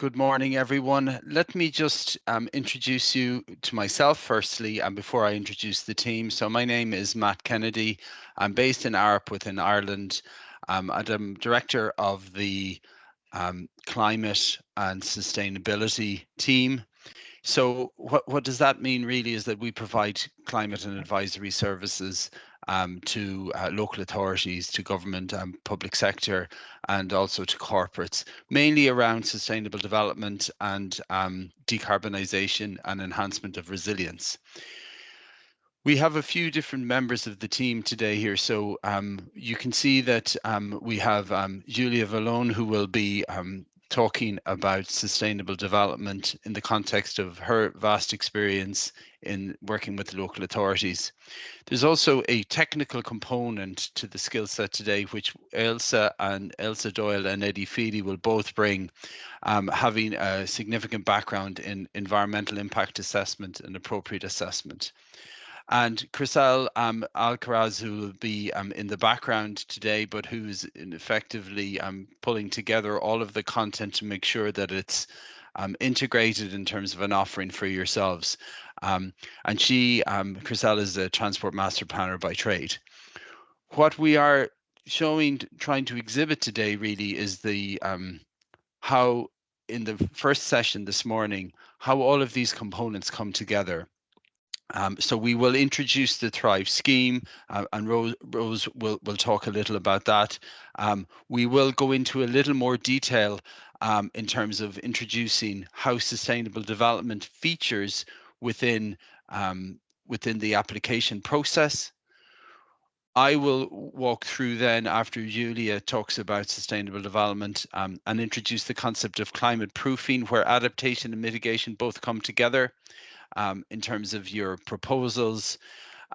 Good morning, everyone. Let me just introduce you to myself firstly, and before I introduce the team. So my name is Matt Kennedy. I'm based in Arup within Ireland. And I'm director of the climate and sustainability team. So what does that mean really is that we provide climate and advisory services to local authorities, to government and public sector, and also to corporates, mainly around sustainable development and decarbonisation and enhancement of resilience. We have a few different members of the team today here. So you can see that we have Julia Vallone, who will be talking about sustainable development in the context of her vast experience in working with local authorities. There's also a technical component to the skill set today, which Elsa Doyle and Eddie Feely will both bring, having a significant background in environmental impact assessment and appropriate assessment. And Chriselle Alcaraz, who will be in the background today, but who's effectively pulling together all of the content to make sure that it's integrated in terms of an offering for yourselves. And Chriselle is a transport master planner by trade. What we are trying to exhibit today really is the how in the first session this morning, how all of these components come together. So we will introduce the Thrive scheme, and Rose will talk a little about that. We will go into a little more detail in terms of introducing how sustainable development features within within the application process. I will walk through then after Julia talks about sustainable development and introduce the concept of climate proofing, where adaptation and mitigation both come together. In terms of your proposals.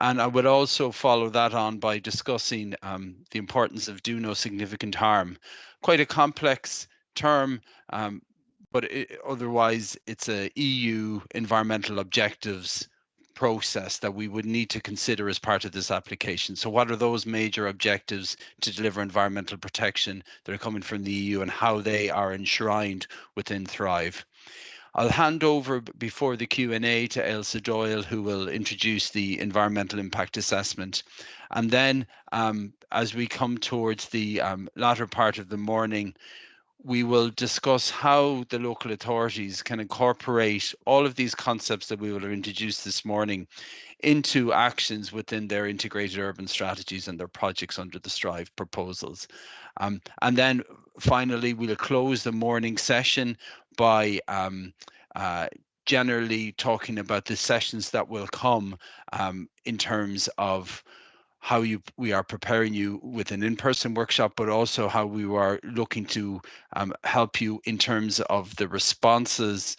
And I would also follow that on by discussing the importance of do no significant harm. Quite a complex term, but otherwise it's a EU environmental objectives process that we would need to consider as part of this application. So what are those major objectives to deliver environmental protection that are coming from the EU and how they are enshrined within Thrive? I'll hand over before the Q&A to Elsa Doyle, who will introduce the environmental impact assessment. And then as we come towards the latter part of the morning, we will discuss how the local authorities can incorporate all of these concepts that we will have introduced this morning into actions within their integrated urban strategies and their projects under the Strive proposals. And then finally, we'll close the morning session by generally talking about the sessions that will come in terms of how we are preparing you with an in-person workshop, but also how we are looking to help you in terms of the responses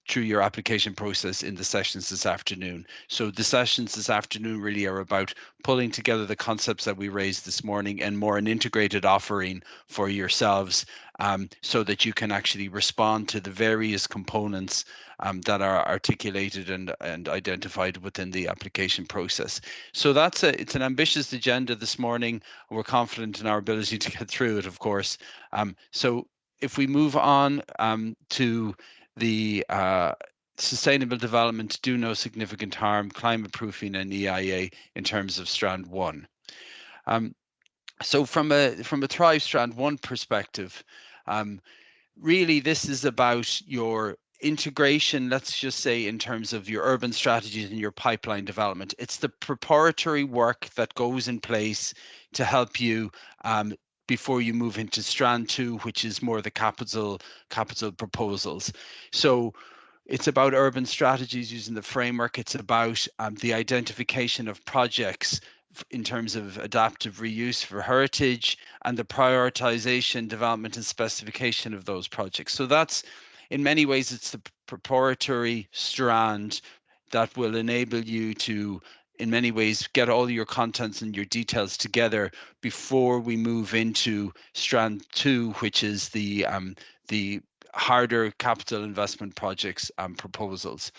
through your application process in the sessions this afternoon. So the sessions this afternoon really are about pulling together the concepts that we raised this morning and more an integrated offering for yourselves so that you can actually respond to the various components that are articulated and identified within the application process. So it's an ambitious agenda this morning. We're confident in our ability to get through it, of course. So if we move on to the sustainable development, do no significant harm, climate proofing and EIA in terms of Strand 1. So from a Thrive Strand 1 perspective, really this is about your integration, let's just say, in terms of your urban strategies and your pipeline development. It's the preparatory work that goes in place to help you before you move into Strand 2, which is more the capital proposals. So it's about urban strategies using the framework. It's about the identification of projects in terms of adaptive reuse for heritage and the prioritization, development and specification of those projects. So that's, in many ways, it's the preparatory strand that will enable you to, in many ways, get all your contents and your details together before we move into Strand 2, which is the harder capital investment projects proposals.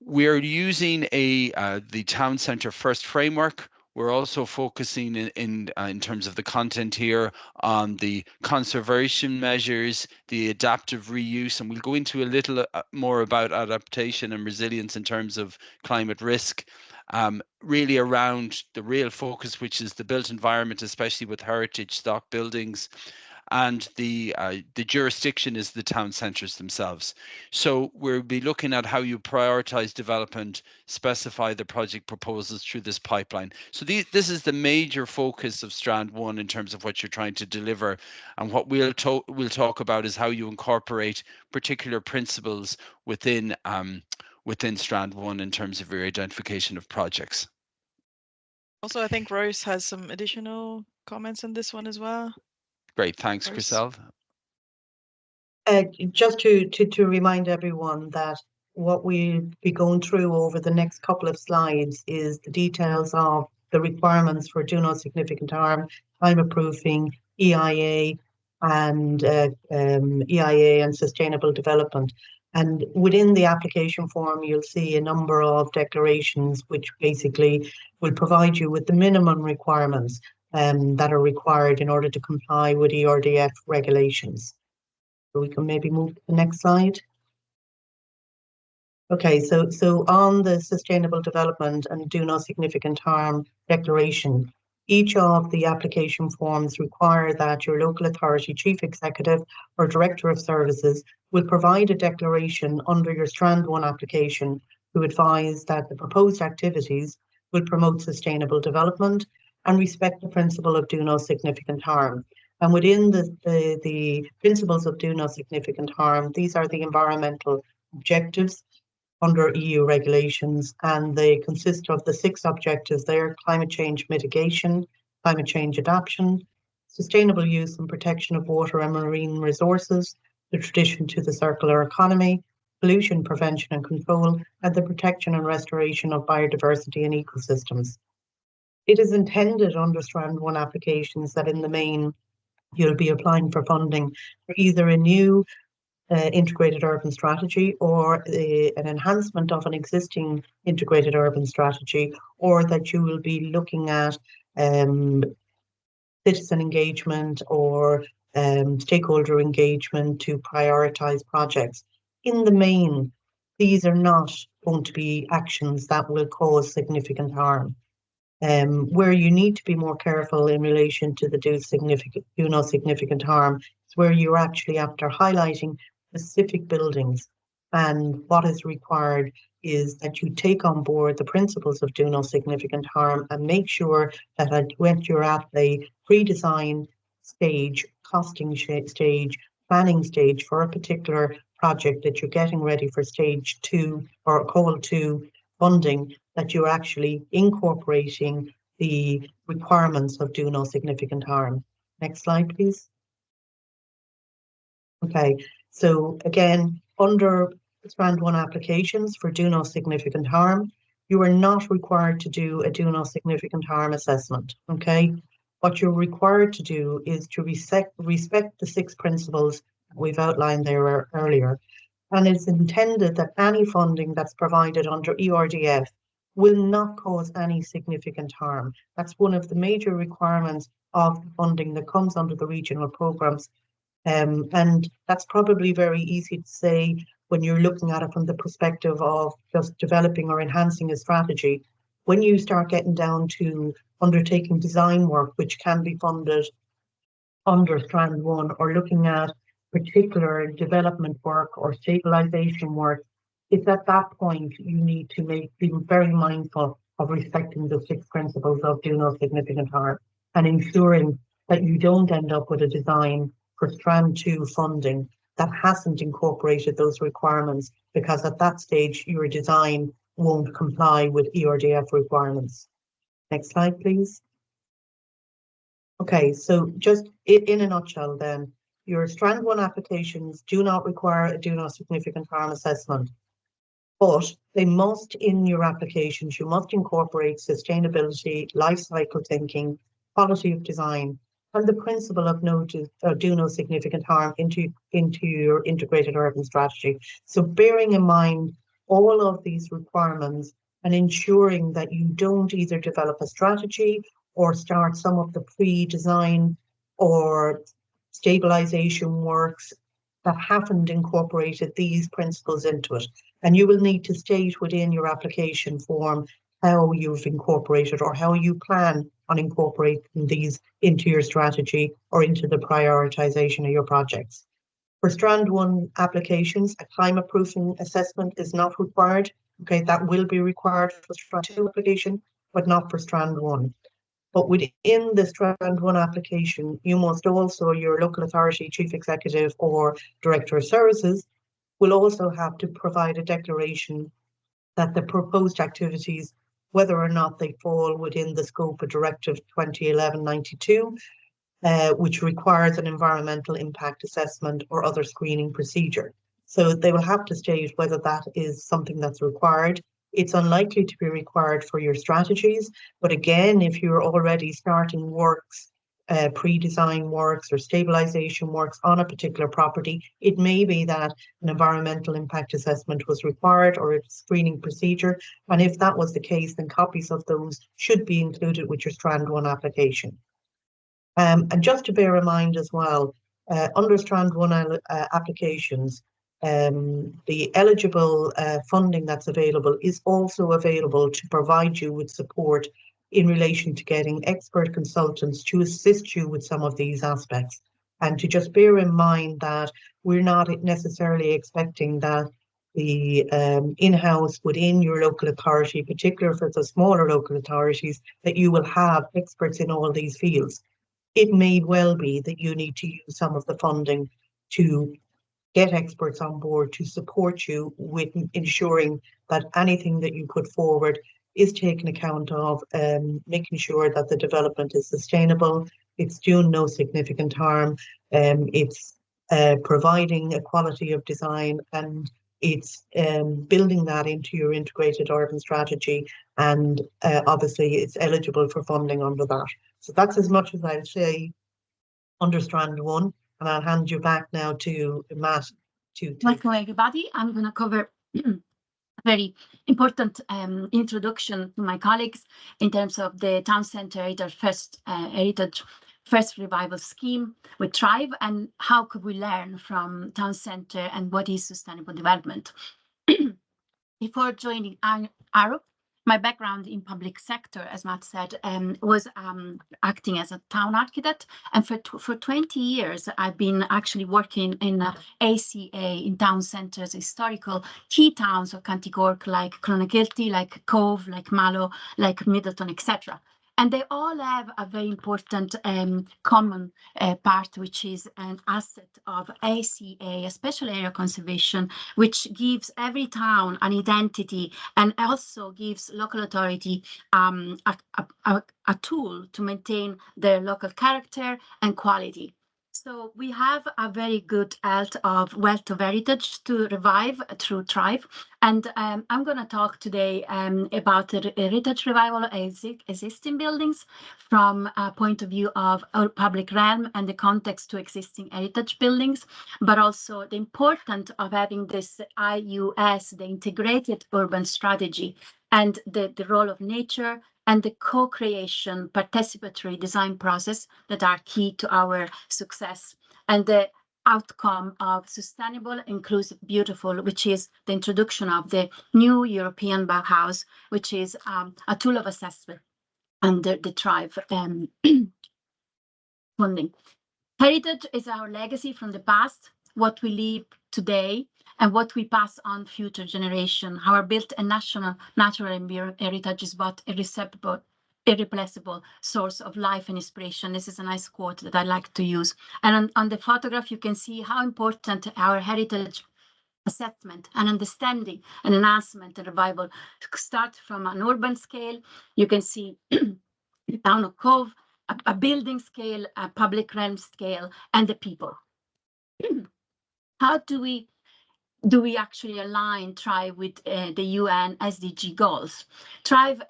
We're using the Town Centre First framework, We're also focusing in terms of the content here on the conservation measures, the adaptive reuse, and we'll go into a little more about adaptation and resilience in terms of climate risk. Really around the real focus, which is the built environment, especially with heritage stock buildings, and the jurisdiction is the town centres themselves. So we'll be looking at how you prioritise development, specify the project proposals through this pipeline. So this is the major focus of Strand 1 in terms of what you're trying to deliver. And what we'll talk about is how you incorporate particular principles within within Strand 1 in terms of your identification of projects. Also, I think Rose has some additional comments on this one as well. Great, thanks, Rose. Chriselle. Just to remind everyone that what we'll be going through over the next couple of slides is the details of the requirements for do no significant harm, climate proofing, EIA, and EIA and sustainable development. And within the application form, you'll see a number of declarations which basically will provide you with the minimum requirements that are required in order to comply with ERDF regulations. We can maybe move to the next slide. Okay, so on the sustainable development and do no significant harm declaration, each of the application forms require that your local authority chief executive or director of services will provide a declaration under your Strand 1 application to advise that the proposed activities will promote sustainable development and respect the principle of do no significant harm. And within the principles of do no significant harm, these are the environmental objectives under EU regulations, and they consist of the 6 objectives there: climate change mitigation, climate change adaptation, sustainable use and protection of water and marine resources, the transition to the circular economy, pollution prevention and control, and the protection and restoration of biodiversity and ecosystems. It is intended under Strand 1 applications that in the main you'll be applying for funding for either a new integrated urban strategy or an enhancement of an existing integrated urban strategy, or that you will be looking at citizen engagement or stakeholder engagement to prioritise projects. In the main, these are not going to be actions that will cause significant harm. Where you need to be more careful in relation to the do no significant harm is where you're actually after highlighting specific buildings, and what is required is that you take on board the principles of do no significant harm and make sure that when you're at the pre-design stage, costing stage, planning stage for a particular project that you're getting ready for stage 2 or call 2 funding, that you're actually incorporating the requirements of do no significant harm. Next slide, please. Okay, so again, under Strand 1 applications for do no significant harm, you are not required to do a do no significant harm assessment, okay? What you're required to do is to respect the 6 principles we've outlined there earlier. And it's intended that any funding that's provided under ERDF will not cause any significant harm. That's one of the major requirements of funding that comes under the regional programmes. And that's probably very easy to say when you're looking at it from the perspective of just developing or enhancing a strategy. When you start getting down to undertaking design work, which can be funded under Strand 1, or looking at particular development work or stabilisation work, it's at that point you need to be very mindful of respecting the 6 principles of do no significant harm and ensuring that you don't end up with a design for Strand 2 funding that hasn't incorporated those requirements, because at that stage your design won't comply with ERDF requirements. Next slide, please. Okay, so just in a nutshell then, your Strand 1 applications do not require a do no significant harm assessment, but they must, in your applications, you must incorporate sustainability, life cycle thinking, quality of design, and the principle of do no significant harm into your integrated urban strategy. So bearing in mind all of these requirements, and ensuring that you don't either develop a strategy or start some of the pre-design or stabilization works that haven't incorporated these principles into it. And you will need to state within your application form how you've incorporated or how you plan on incorporating these into your strategy or into the prioritization of your projects. For Strand 1 applications, a climate proofing assessment is not required. Okay, that will be required for Strand 2 application, but not for Strand 1. But within the Strand 1 application, you must also, your local authority chief executive or director of services, will also have to provide a declaration that the proposed activities, whether or not they fall within the scope of Directive 2011-92, which requires an environmental impact assessment or other screening procedure. So they will have to state whether that is something that's required. It's unlikely to be required for your strategies, but again, if you're already starting works, pre-design works or stabilization works on a particular property, it may be that an environmental impact assessment was required or a screening procedure. And if that was the case, then copies of those should be included with your Strand 1 application. And just to bear in mind as well, under Strand 1 applications, the eligible funding that's available is also available to provide you with support in relation to getting expert consultants to assist you with some of these aspects. And to just bear in mind that we're not necessarily expecting that the in-house within your local authority, particularly for the smaller local authorities, that you will have experts in all these fields. It may well be that you need to use some of the funding to get experts on board to support you with ensuring that anything that you put forward is taken account of, making sure that the development is sustainable, it's doing no significant harm, it's providing a quality of design, and it's building that into your integrated urban strategy, and obviously it's eligible for funding under that. So that's as much as I'll say under Strand 1, and I'll hand you back now to Matt. Welcome everybody. I'm going to cover a very important introduction to my colleagues in terms of the town centre heritage first revival scheme with Thrive, and how could we learn from town centre and what is sustainable development. Before joining ARUP, my background in public sector, as Matt said, was acting as a town architect. And for 20 years, I've been actually working in ACA, in town centres, historical key towns of County Cork, like Clonakilty, like Cove, like Mallow, like Middleton, etc. And they all have a very important common part, which is an asset of ACA, a special area conservation, which gives every town an identity and also gives local authority a tool to maintain their local character and quality. So we have a very good wealth of heritage to revive through Thrive. And I'm going to talk today about the heritage revival of existing buildings from a point of view of our public realm and the context to existing heritage buildings, but also the importance of having this IUS, the integrated urban strategy, and the role of nature and the co-creation participatory design process that are key to our success, and the outcome of sustainable, inclusive, beautiful, which is the introduction of the new European Bauhaus, which is a tool of assessment under the Thrive funding. Heritage is our legacy from the past, what we leave today, and what we pass on future generation. Our built and natural heritage is both irreplaceable source of life and inspiration. This is a nice quote that I like to use. And on the photograph, you can see how important our heritage assessment and understanding and enhancement and revival start from an urban scale. You can see the town of Cove, a building scale, a public realm scale, and the people. How do we actually align Thrive with the UN SDG goals? Thrive,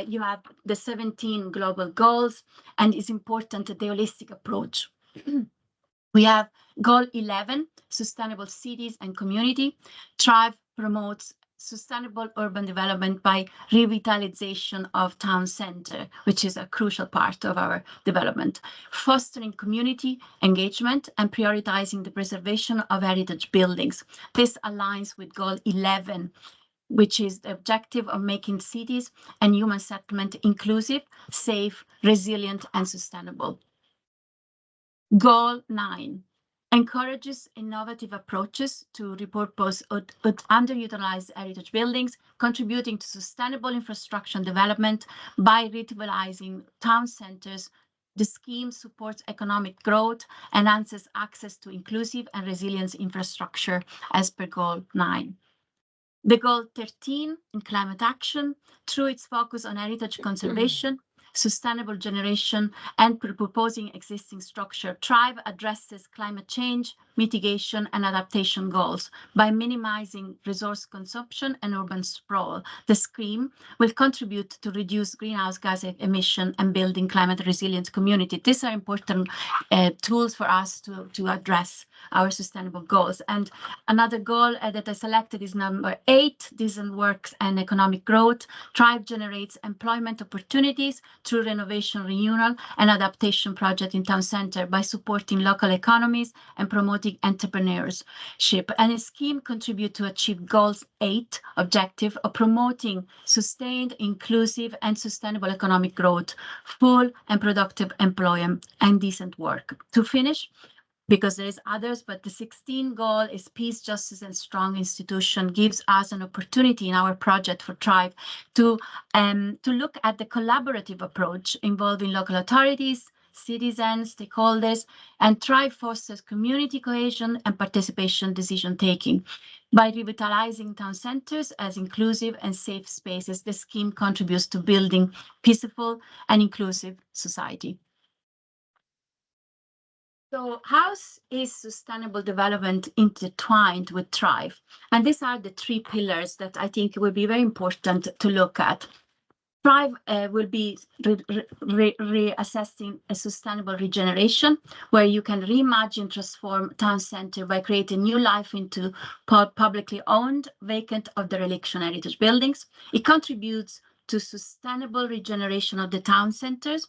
you have the 17 global goals, and it's important the holistic approach. We have goal 11, sustainable cities and community. Thrive promotes sustainable urban development by revitalization of town center, which is a crucial part of our development, fostering community engagement and prioritizing the preservation of heritage buildings. This aligns with goal 11, which is the objective of making cities and human settlement inclusive, safe, resilient, and sustainable. Goal 9 encourages innovative approaches to repurpose underutilized heritage buildings, contributing to sustainable infrastructure development by revitalizing town centers. The scheme supports economic growth, enhances access to inclusive and resilient infrastructure as per Goal 9. The Goal 13 in climate action, through its focus on heritage conservation, sustainable generation, and proposing existing structure, THRIVE addresses climate change, mitigation, and adaptation goals by minimizing resource consumption and urban sprawl. The scheme will contribute to reduce greenhouse gas emission and building climate resilient community. These are important tools for us to address our sustainable goals. And another goal that I selected is number 8, decent work and economic growth. THRIVE generates employment opportunities through renovation, renewal, and adaptation project in town center by supporting local economies and promoting entrepreneurship. And the scheme contribute to achieve goals 8 objective of promoting sustained, inclusive, and sustainable economic growth, full and productive employment, and decent work. To finish, because there is others, but the 16th goal is peace, justice, and strong institution gives us an opportunity in our project for THRIVE to look at the collaborative approach involving local authorities, citizens, stakeholders, and THRIVE fosters community cohesion and participation decision-taking. By revitalizing town centers as inclusive and safe spaces, the scheme contributes to building peaceful and inclusive society. So how is sustainable development intertwined with THRIVE? And these are the 3 pillars that I think will be very important to look at. THRIVE will be reassessing a sustainable regeneration, where you can reimagine, transform town center by creating new life into publicly owned, vacant, or derelict heritage buildings. It contributes to sustainable regeneration of the town centers,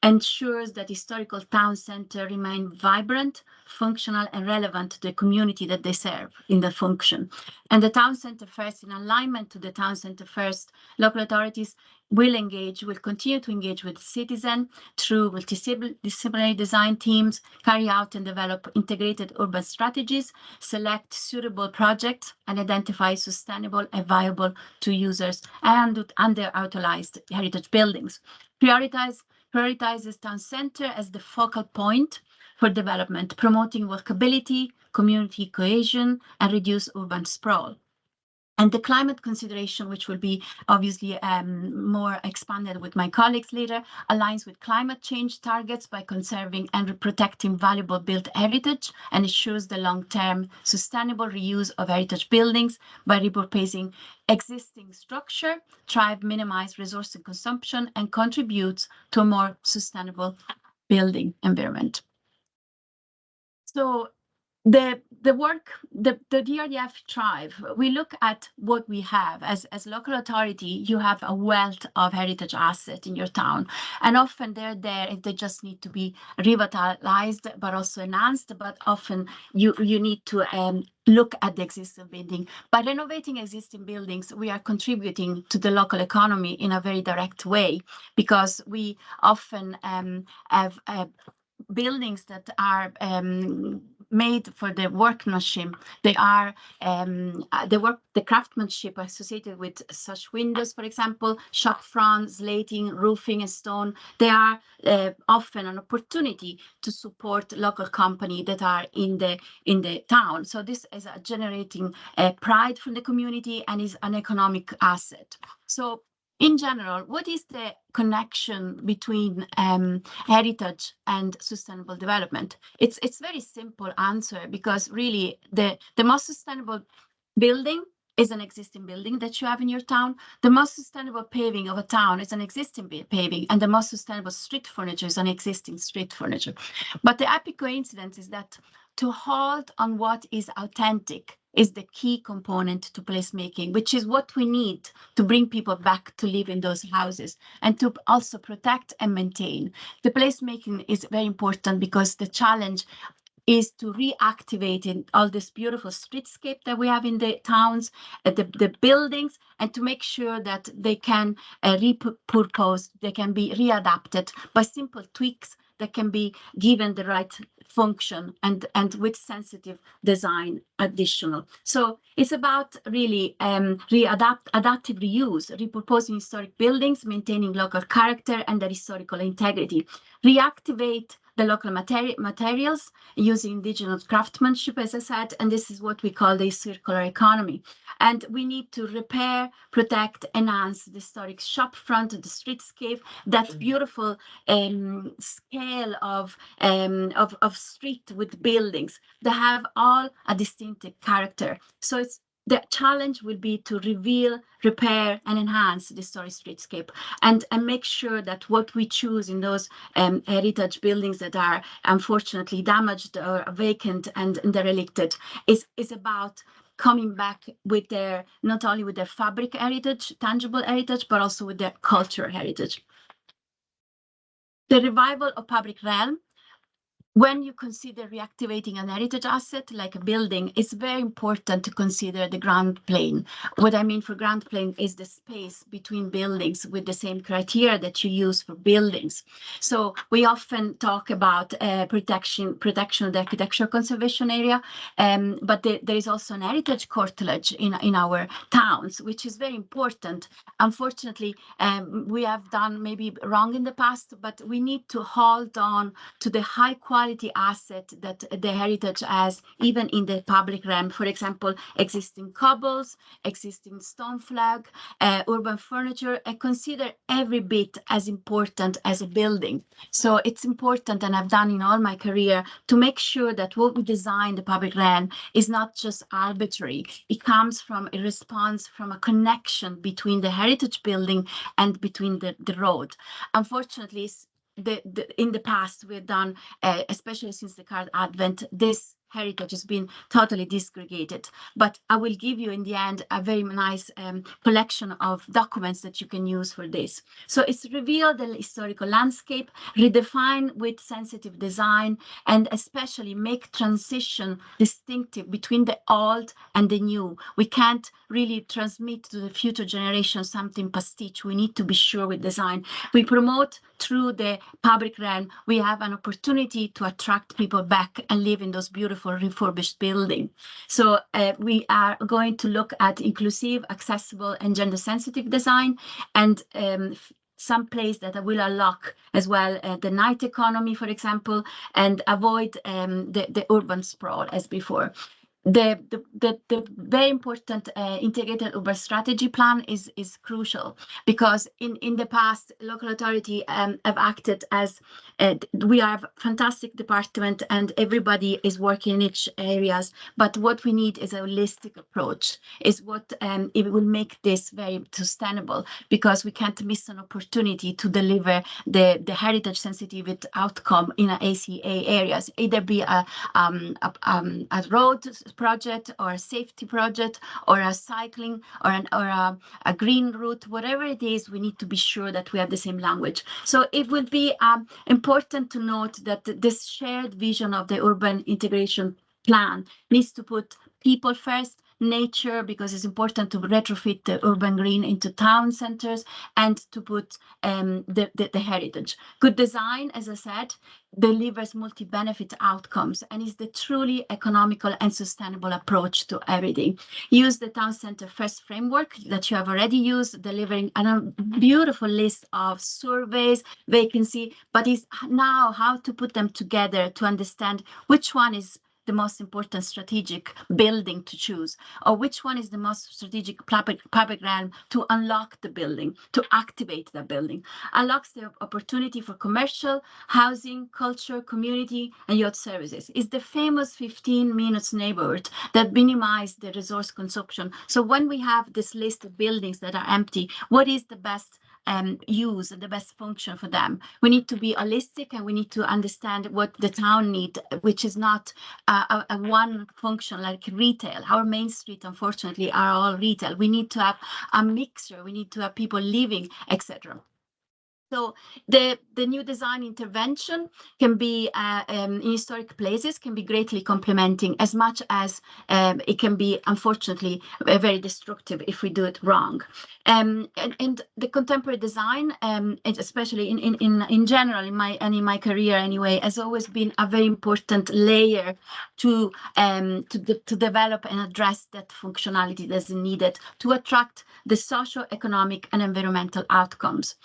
ensures that historical town center remain vibrant, functional, and relevant to the community that they serve in the function. And the town center first, in alignment to the town center first, local authorities will continue to engage with citizens through multidisciplinary design teams, carry out and develop integrated urban strategies, select suitable projects, and identify sustainable and viable to users and underutilized heritage buildings. Prioritizes town center as the focal point for development, promoting walkability, community cohesion, and reduce urban sprawl. And the climate consideration, which will be obviously more expanded with my colleagues later, aligns with climate change targets by conserving and protecting valuable built heritage, and ensures the long-term sustainable reuse of heritage buildings by repurposing existing structure. THRIVE minimize resource consumption and contributes to a more sustainable building environment. So the DRDF THRIVE, we look at what we have as local authority. You have a wealth of heritage asset in your town, and often they're there if they just need to be revitalized but also enhanced. But often you need to look at the existing building. By renovating existing buildings, we are contributing to the local economy in a very direct way, because we often have buildings that are made for the workmanship. They are the craftsmanship associated with such windows, for example, shop front, slating, roofing, and stone. They are often an opportunity to support local companies that are in the town. So this is generating pride from the community and is an economic asset. So in general, what is the connection between heritage and sustainable development? It's very simple answer, because really the most sustainable building is an existing building that you have in your town. The most sustainable paving of a town is an existing paving, and the most sustainable street furniture is an existing street furniture. But the happy coincidence is that to hold on what is authentic is the key component to placemaking, which is what we need to bring people back to live in those houses and to also protect and maintain. The placemaking is very important because the challenge is to reactivate in all this beautiful streetscape that we have in the towns, the buildings, and to make sure that they can repurpose, they can be readapted by simple tweaks that can be given the right function and with sensitive design additional. So it's about really adaptive reuse, repurposing historic buildings, maintaining local character and their historical integrity, reactivate the local materials using indigenous craftsmanship, as I said, and this is what we call the circular economy. And we need to repair, protect, enhance the historic shop front, the streetscape, that beautiful scale of street with buildings that have all a distinctive character. So it's the challenge will be to reveal, repair, and enhance the historic streetscape, and make sure that what we choose in those heritage buildings that are unfortunately damaged or vacant and derelicted is about coming back with their, not only with their fabric heritage, tangible heritage, but also with their cultural heritage. The revival of public realm. When you consider reactivating an heritage asset like a building, it's very important to consider the ground plane. What I mean for ground plane is the space between buildings with the same criteria that you use for buildings. So we often talk about protection of the architectural conservation area, but there is also an heritage cartilage in our towns, which is very important. Unfortunately, we have done maybe wrong in the past, but we need to hold on to the high quality asset that the heritage has, even in the public realm. For example, existing cobbles, existing stone flag, urban furniture. I consider every bit as important as a building. So it's important, and I've done in all my career, to make sure that what we design the public realm is not just arbitrary. It comes from a response, from a connection between the heritage building and between the road. Unfortunately, in the past, we've done, especially since the car advent, this heritage has been totally disgregated. But I will give you in the end a very nice collection of documents that you can use for this. So it's reveal the historical landscape, redefine with sensitive design, and especially make transition distinctive between the old and the new. We can't really transmit to the future generation something pastiche. We need to be sure with design. We promote through the public realm. We have an opportunity to attract people back and live in those beautiful refurbished buildings. So we are going to look at inclusive, accessible, and gender sensitive design, and some place that will unlock as well the night economy, for example, and avoid the urban sprawl as before. The very important integrated urban strategy plan is crucial, because in the past, local authority have acted as we have fantastic department and everybody is working in each areas, but what we need is a holistic approach, is what it will make this very sustainable, because we can't miss an opportunity to deliver the heritage sensitivity outcome in ACA areas, either be a road project or a safety project or a cycling or a green route, whatever it is, we need to be sure that we have the same language. So it would be important to note that this shared vision of the urban integration plan needs to put people first, nature, because it's important to retrofit the urban green into town centers, and to put the heritage. Good design, as I said, delivers multi-benefit outcomes and is the truly economical and sustainable approach to everything. Use the town center first framework that you have already used, delivering a beautiful list of surveys, vacancy, but is now how to put them together to understand which one is the most important strategic building to choose, or which one is the most strategic public realm to unlock the building, to activate the building. Unlocks the opportunity for commercial, housing, culture, community, and youth services. It's the famous 15 minutes neighborhood that minimize the resource consumption. So when we have this list of buildings that are empty, what is the best use and the best function for them. We need to be holistic, and we need to understand what the town needs, which is not a one function like retail. Our main street, unfortunately, are all retail. We need to have a mixture. We need to have people living, etc. So the new design intervention can be in historic places, can be greatly complementing, as much as it can be, unfortunately, very destructive if we do it wrong. And the contemporary design, especially in general, in my career anyway, has always been a very important layer to develop and address that functionality that's needed to attract the socio-economic and environmental outcomes.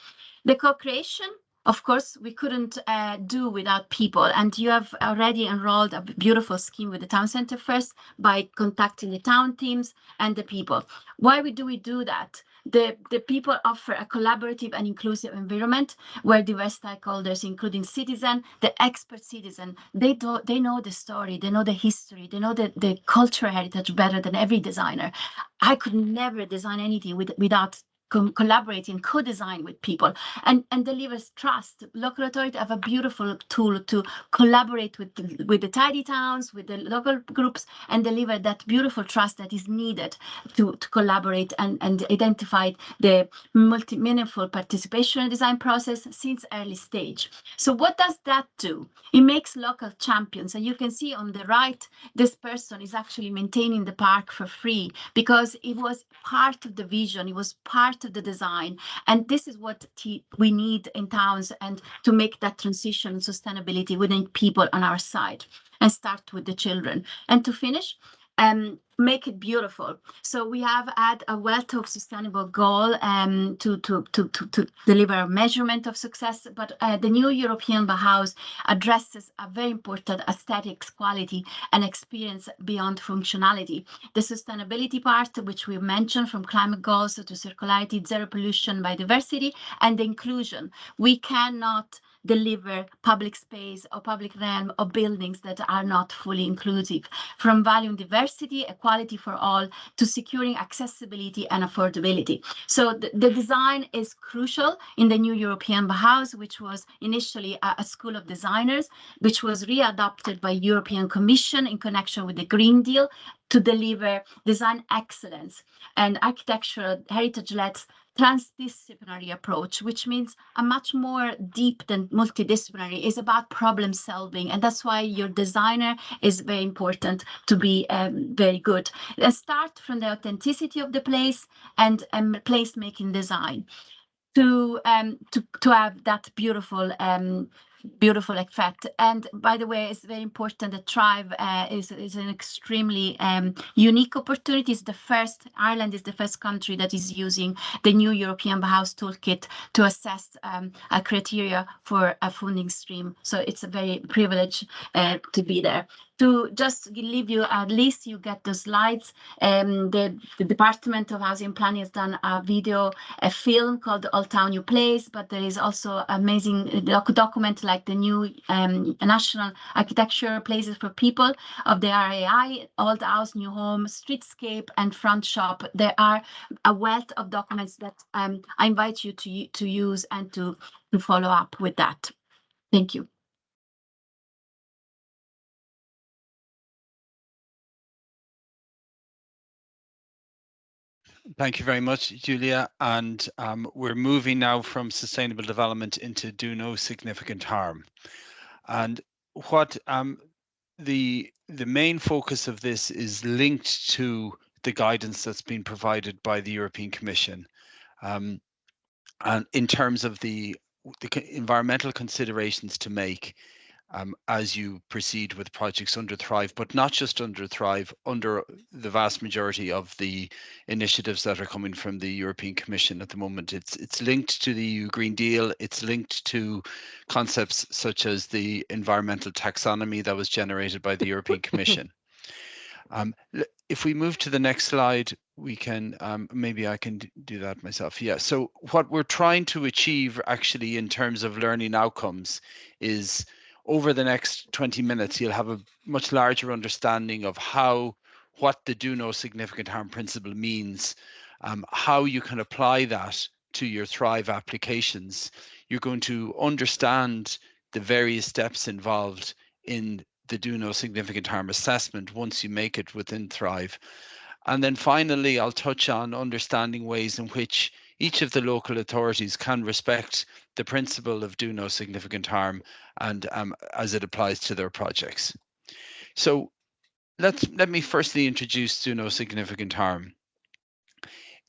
The co-creation, of course, we couldn't do without people. And you have already enrolled a beautiful scheme with the town center first by contacting the town teams and the people. Why do we do that? The people offer a collaborative and inclusive environment where diverse stakeholders, including citizens, the expert citizen, they know the story, they know the history, they know the cultural heritage better than every designer. I could never design anything without collaborating, co-design with people, and delivers trust. Local authorities have a beautiful tool to collaborate with the tidy towns, with the local groups, and deliver that beautiful trust that is needed to collaborate and identify the meaningful participation in the design process since early stage. So what does that do? It makes local champions, and you can see on the right, this person is actually maintaining the park for free because it was part of the vision, it was part of the design, and this is what we need in towns. And to make that transition and sustainability, we need people on our side, and start with the children. And to finish, make it beautiful. So we have had a wealth of sustainable goal to deliver a measurement of success, but the new European Bauhaus addresses a very important aesthetics, quality, and experience beyond functionality. The sustainability part, which we mentioned, from climate goals to circularity, zero pollution, biodiversity, and the inclusion. We cannot deliver public space or public realm or buildings that are not fully inclusive, from valuing diversity, equality for all, to securing accessibility and affordability. So the design is crucial in the new European Bauhaus, which was initially a school of designers, which was readopted by European Commission in connection with the Green Deal to deliver design excellence and architectural heritage-led transdisciplinary approach, which means a much more deep than multidisciplinary. Is about problem solving, and that's why your designer is very important to be very good. Start from the authenticity of the place and place-making design to have that beautiful effect. And by the way, it's very important that Thrive is an extremely unique opportunity. It's the first, Ireland is the first country that is using the new European Bauhaus toolkit to assess a criteria for a funding stream. So it's a very privilege to be there. To just leave you, at least you get the slides. The Department of Housing Planning has done a film called Old Town New Place, but there is also amazing document like the new National Architecture Places for People of the RAI, Old House, New Home, Streetscape, and Front Shop. There are a wealth of documents that I invite you to use and to follow up with that. Thank you. Thank you very much, Julia. And we're moving now from sustainable development into do no significant harm. And what the main focus of this is linked to the guidance that's been provided by the European Commission. And in terms of the environmental considerations to make as you proceed with projects under Thrive, but not just under Thrive, under the vast majority of the initiatives that are coming from the European Commission at the moment. It's linked to the EU Green Deal. It's linked to concepts such as the environmental taxonomy that was generated by the European Commission. If we move to the next slide, we can, maybe I can do that myself. Yeah, so what we're trying to achieve actually in terms of learning outcomes is over the next 20 minutes, you'll have a much larger understanding of what the do no significant harm principle means, how you can apply that to your Thrive applications, you're going to understand the various steps involved in the do no significant harm assessment once you make it within Thrive. And then finally, I'll touch on understanding ways in which each of the local authorities can respect the principle of do no significant harm and as it applies to their projects. So let me firstly introduce do no significant harm.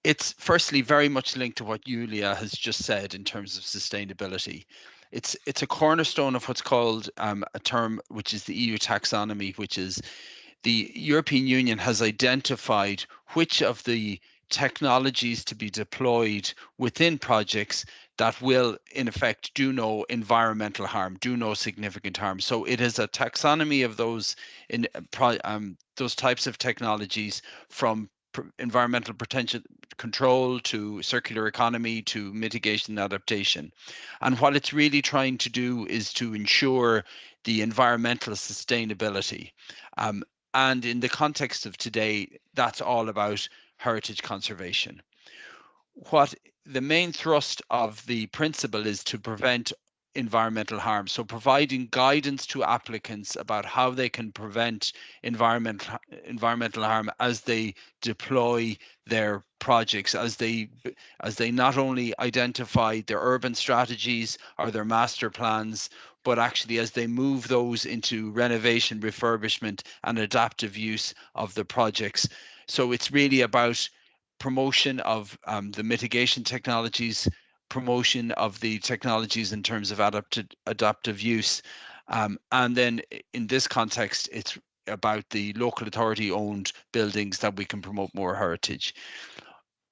It's firstly very much linked to what Julia has just said in terms of sustainability. It's a cornerstone of what's called a term which is the EU taxonomy, which is the European Union has identified which of the technologies to be deployed within projects that will in effect do no environmental harm, do no significant harm. So it is a taxonomy of those those types of technologies, from environmental potential control to circular economy to mitigation and adaptation. And what it's really trying to do is to ensure the environmental sustainability. And in the context of today, that's all about heritage conservation. What the main thrust of the principle is to prevent environmental harm. So providing guidance to applicants about how they can prevent environmental harm as they deploy their projects, as they not only identify their urban strategies or their master plans, but actually as they move those into renovation, refurbishment, and adaptive use of the projects. So it's really about promotion of the mitigation technologies, promotion of the technologies in terms of adaptive use. And then in this context, it's about the local authority owned buildings that we can promote more heritage.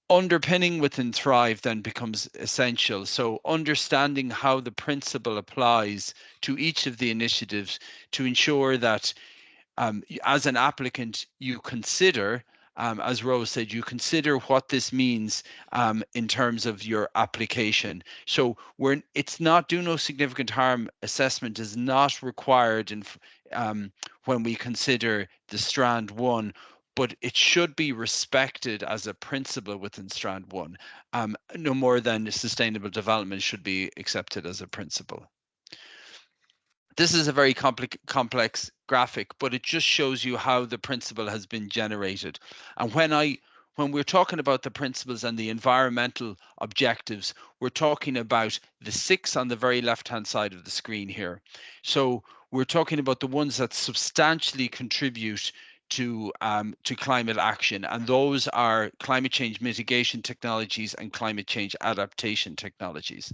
Underpinning within Thrive then becomes essential. So understanding how the principle applies to each of the initiatives to ensure that as an applicant, you consider, as Rose said, you consider what this means in terms of your application. So it's not do no significant harm assessment is not required in when we consider the Strand 1, but it should be respected as a principle within Strand 1, no more than sustainable development should be accepted as a principle. This is a very complex graphic, but it just shows you how the principle has been generated. And when we're talking about the principles and the environmental objectives, we're talking about the 6 on the very left-hand side of the screen here. So we're talking about the ones that substantially contribute to climate action, and those are climate change mitigation technologies and climate change adaptation technologies.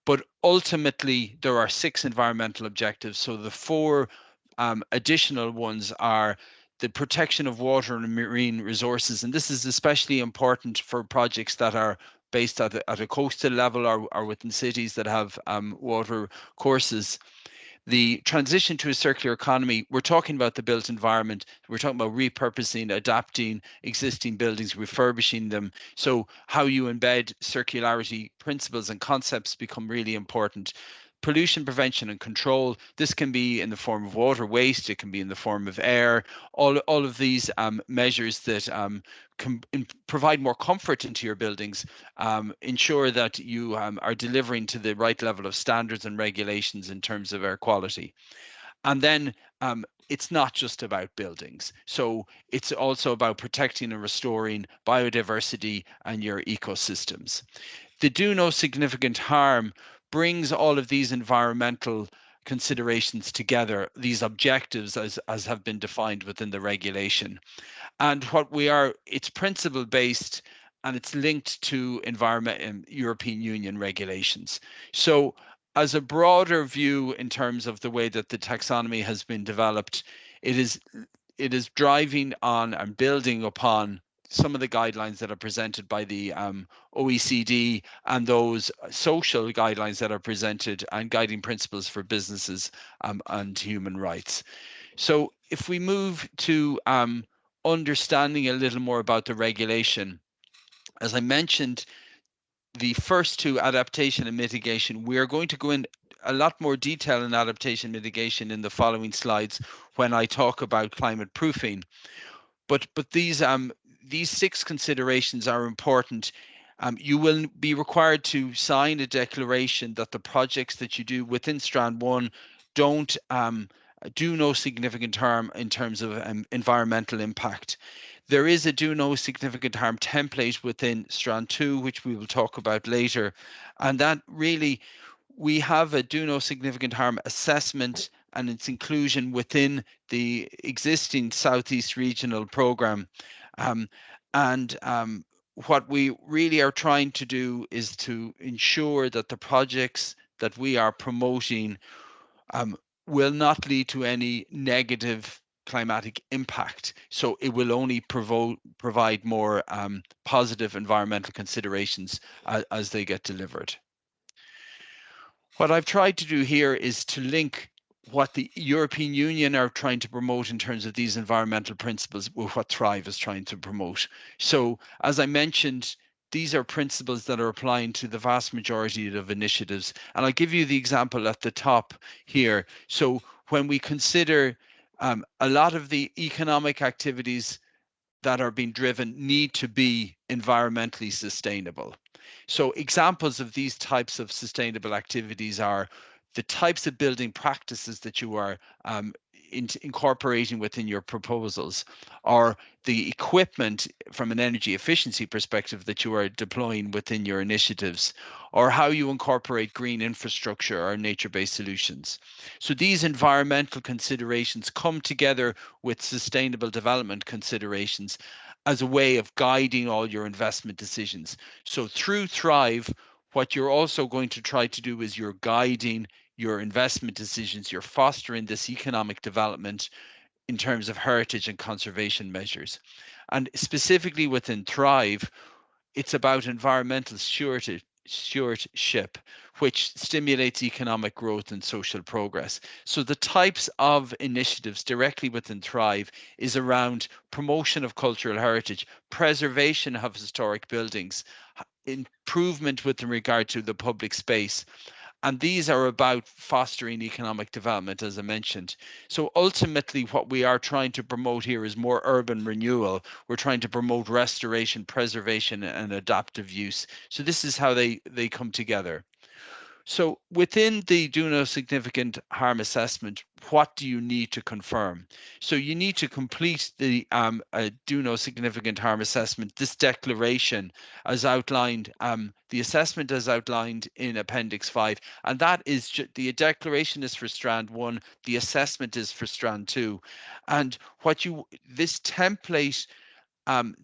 But ultimately, there are 6 environmental objectives. So the 4 additional ones are the protection of water and marine resources. And this is especially important for projects that are based at a coastal level or within cities that have water courses. The transition to a circular economy, we're talking about the built environment. We're talking about repurposing, adapting existing buildings, refurbishing them. So how you embed circularity principles and concepts become really important. Pollution prevention and control. This can be in the form of water waste. It can be in the form of air. All of these measures that can provide more comfort into your buildings, ensure that you are delivering to the right level of standards and regulations in terms of air quality. And then it's not just about buildings. So it's also about protecting and restoring biodiversity and your ecosystems. The do no significant harm brings all of these environmental considerations together, these objectives as have been defined within the regulation. And it's principle based, and it's linked to environment and European Union regulations. So as a broader view in terms of the way that the taxonomy has been developed, it is driving on and building upon some of the guidelines that are presented by the OECD and those social guidelines that are presented and guiding principles for businesses and human rights. So if we move to understanding a little more about the regulation, as I mentioned, the first 2, adaptation and mitigation, we are going to go in a lot more detail in adaptation mitigation in the following slides when I talk about climate proofing. But these 6 considerations are important You will be required to sign a declaration that the projects that you do within Strand 1 don't do no significant harm in terms of environmental impact. There is a do no significant harm template within Strand 2, which we will talk about later. And that really, we have a do no significant harm assessment and its inclusion within the existing Southeast Regional Programme. And what we really are trying to do is to ensure that the projects that we are promoting will not lead to any negative climatic impact. So it will only provide more positive environmental considerations as they get delivered. What I've tried to do here is to link what the European Union are trying to promote in terms of these environmental principles with what Thrive is trying to promote. So as I mentioned, these are principles that are applying to the vast majority of initiatives. And I'll give you the example at the top here. So when we consider a lot of the economic activities that are being driven need to be environmentally sustainable. So examples of these types of sustainable activities are the types of building practices that you are incorporating within your proposals, or the equipment from an energy efficiency perspective that you are deploying within your initiatives, or how you incorporate green infrastructure or nature-based solutions. So these environmental considerations come together with sustainable development considerations as a way of guiding all your investment decisions. So through Thrive, what you're also going to try to do is you're guiding your investment decisions, you're fostering this economic development in terms of heritage and conservation measures. And specifically within Thrive, it's about environmental stewardship, which stimulates economic growth and social progress. So the types of initiatives directly within Thrive is around promotion of cultural heritage, preservation of historic buildings, improvement with regard to the public space. And these are about fostering economic development, as I mentioned. So ultimately, what we are trying to promote here is more urban renewal. We're trying to promote restoration, preservation, and adaptive use. So this is how they come together. So within the do no significant harm assessment, what do you need to confirm? So you need to complete the do no significant harm assessment, this declaration as outlined, the assessment as outlined in Appendix 5. And that is, the declaration is for Strand 1, the assessment is for Strand 2. And this template,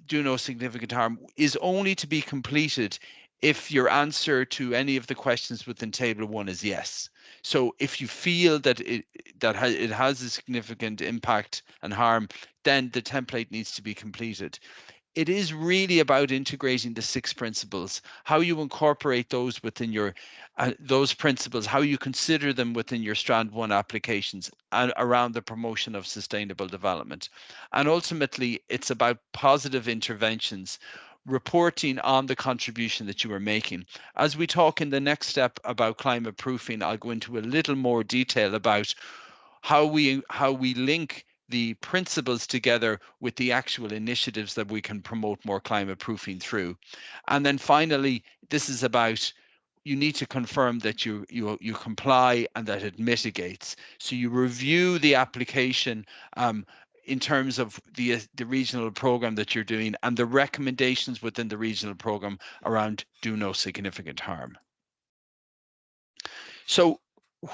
do no significant harm, is only to be completed if your answer to any of the questions within table 1 is yes. So if you feel that it has a significant impact and harm, then the template needs to be completed. It is really about integrating the 6 principles, how you incorporate those within your those principles, how you consider them within your Strand 1 applications and around the promotion of sustainable development. And ultimately, it's about positive interventions, reporting on the contribution that you are making. As we talk in the next step about climate proofing, I'll go into a little more detail about how we link the principles together with the actual initiatives that we can promote more climate proofing through. And then finally, this is about, you need to confirm that you comply and that it mitigates. So you review the application in terms of the regional program that you're doing and the recommendations within the regional program around do no significant harm. So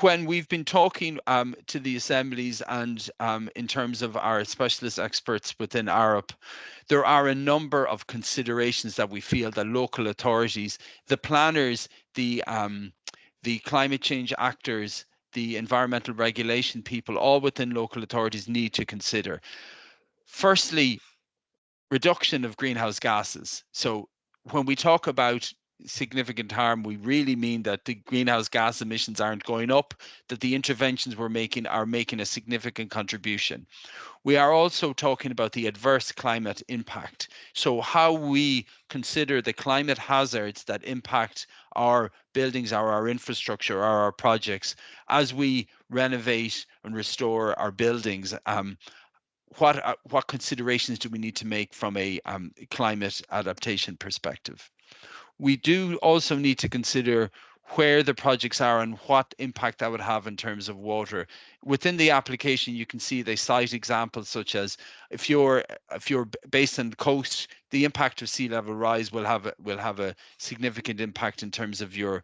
when we've been talking to the assemblies and in terms of our specialist experts within ARUP, there are a number of considerations that we feel that local authorities, the planners, the climate change actors, the environmental regulation people, all within local authorities need to consider. Firstly, reduction of greenhouse gases. So when we talk about significant harm, we really mean that the greenhouse gas emissions aren't going up, that the interventions we're making are making a significant contribution. We are also talking about the adverse climate impact. So how we consider the climate hazards that impact our buildings or our infrastructure or our projects as we renovate and restore our buildings. What considerations do we need to make from a climate adaptation perspective? we do also need to consider where the projects are and what impact that would have in terms of water. Within the application, you can see they cite examples such as if you're based on the coast, the impact of sea level rise will have a significant impact in terms of your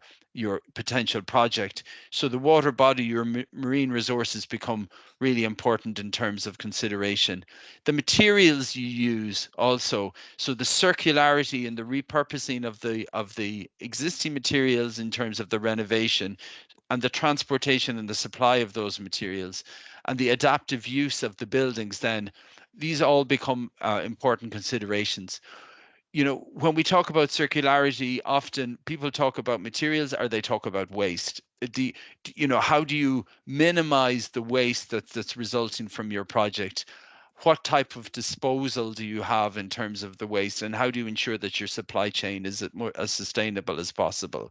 potential project. So the water body, your marine resources become really important in terms of consideration. The materials you use also, so the circularity and the repurposing of the existing materials in terms of the renovation, and the transportation and the supply of those materials, and the adaptive use of the buildings, then these all become important considerations. You know, when we talk about circularity, often people talk about materials or they talk about waste. You know, how do you minimize the waste that's resulting from your project? What type of disposal do you have in terms of the waste, and how do you ensure that your supply chain is as sustainable as possible?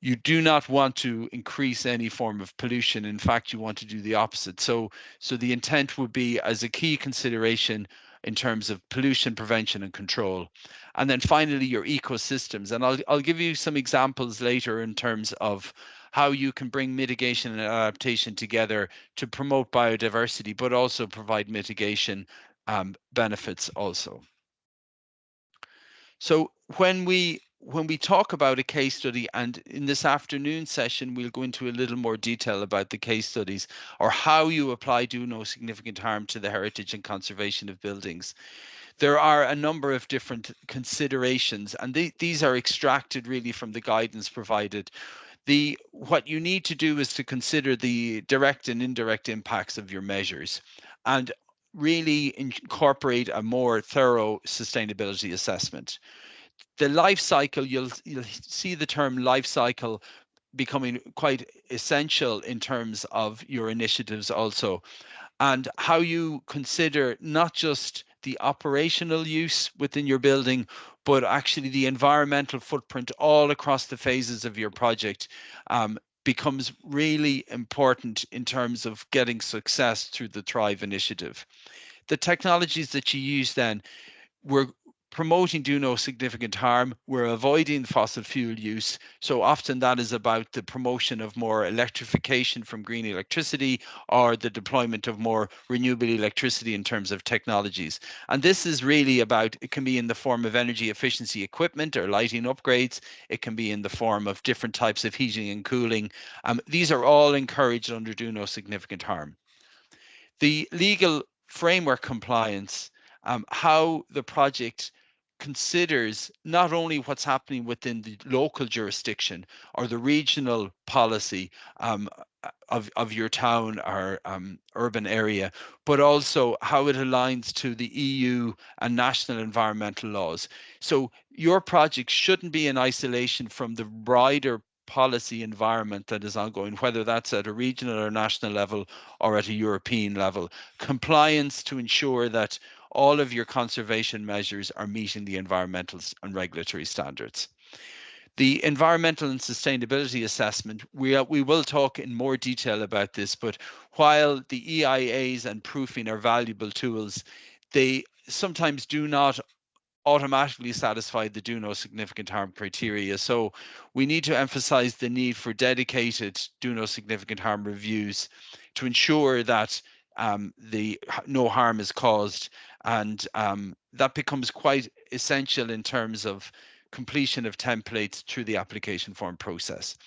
You do not want to increase any form of pollution. In fact, you want to do the opposite. So the intent would be as a key consideration in terms of pollution prevention and control. And then finally, your ecosystems. And I'll give you some examples later in terms of how you can bring mitigation and adaptation together to promote biodiversity, but also provide mitigation benefits also. So when we talk about a case study, and in this afternoon session, we'll go into a little more detail about the case studies or how you apply do no significant harm to the heritage and conservation of buildings. There are a number of different considerations, and these are extracted really from the guidance provided. What you need to do is to consider the direct and indirect impacts of your measures and really incorporate a more thorough sustainability assessment. The life cycle, you'll see the term life cycle becoming quite essential in terms of your initiatives also, and how you consider not just the operational use within your building, but actually the environmental footprint all across the phases of your project becomes really important in terms of getting success through the Thrive initiative. The technologies that you use then, we're promoting do no significant harm. We're avoiding fossil fuel use. So often that is about the promotion of more electrification from green electricity or the deployment of more renewable electricity in terms of technologies. And this is really about, it can be in the form of energy efficiency equipment or lighting upgrades. It can be in the form of different types of heating and cooling. These are all encouraged under do no significant harm. The legal framework compliance, how the project considers not only what's happening within the local jurisdiction or the regional policy of your town or urban area, but also how it aligns to the EU and national environmental laws. So your project shouldn't be in isolation from the wider policy environment that is ongoing, whether that's at a regional or national level or at a European level. Compliance to ensure that all of your conservation measures are meeting the environmental and regulatory standards. The environmental and sustainability assessment, we will talk in more detail about this, but while the EIAs and proofing are valuable tools, they sometimes do not automatically satisfy the do no significant harm criteria. So we need to emphasize the need for dedicated do no significant harm reviews to ensure that no harm is caused, and that becomes quite essential in terms of completion of templates through the application form process.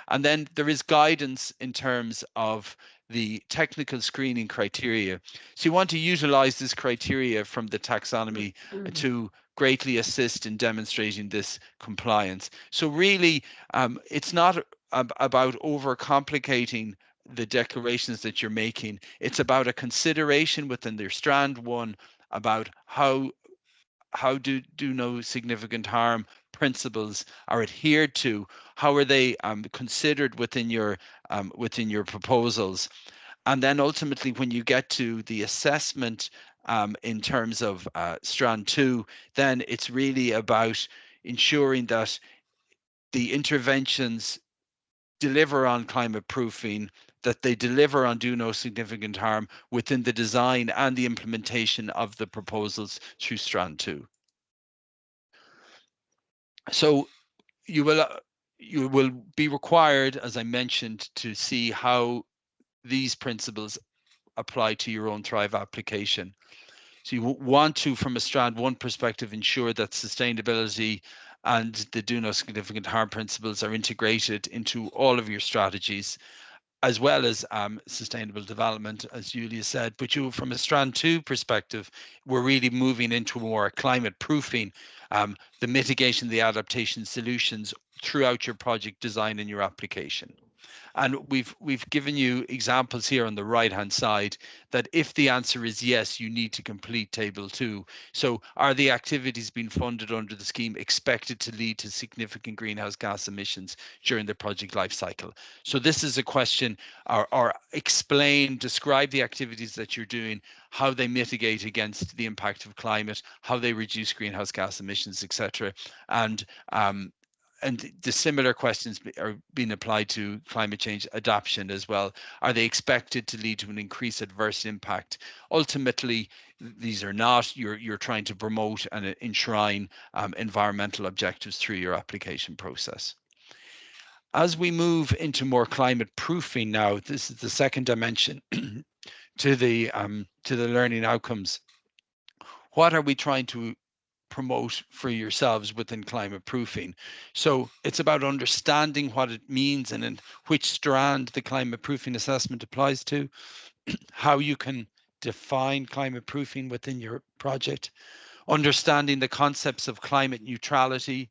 And then there is guidance in terms of the technical screening criteria. So you want to utilize this criteria from the taxonomy to greatly assist in demonstrating this compliance. So really, it's not about overcomplicating the declarations that you're making. It's about a consideration within their Strand 1 about how do no significant harm principles are adhered to, how are they considered within your proposals. And then ultimately, when you get to the assessment in terms of Strand 2, then it's really about ensuring that the interventions deliver on climate proofing, that they deliver on do no significant harm within the design and the implementation of the proposals through Strand 2. So you will be required, as I mentioned, to see how these principles apply to your own Thrive application. So you want to, from a Strand 1 perspective, ensure that sustainability and the do no significant harm principles are integrated into all of your strategies, as well as sustainable development, as Julia said. But you, from a Strand 2 perspective, we're really moving into more climate proofing, the mitigation, the adaptation solutions throughout your project design and your application. And we've given you examples here on the right-hand side that if the answer is yes, you need to complete table 2. So are the activities being funded under the scheme expected to lead to significant greenhouse gas emissions during the project life cycle? So this is a question, or describe the activities that you're doing, how they mitigate against the impact of climate, how they reduce greenhouse gas emissions, etc. And the similar questions are being applied to climate change adaptation as well. Are they expected to lead to an increased adverse impact? Ultimately, these are not. You're trying to promote and enshrine environmental objectives through your application process. As we move into more climate proofing now, this is the second dimension to the learning outcomes. What are we trying to promote for yourselves within climate proofing? So it's about understanding what it means and in which strand the climate proofing assessment applies to, how you can define climate proofing within your project, understanding the concepts of climate neutrality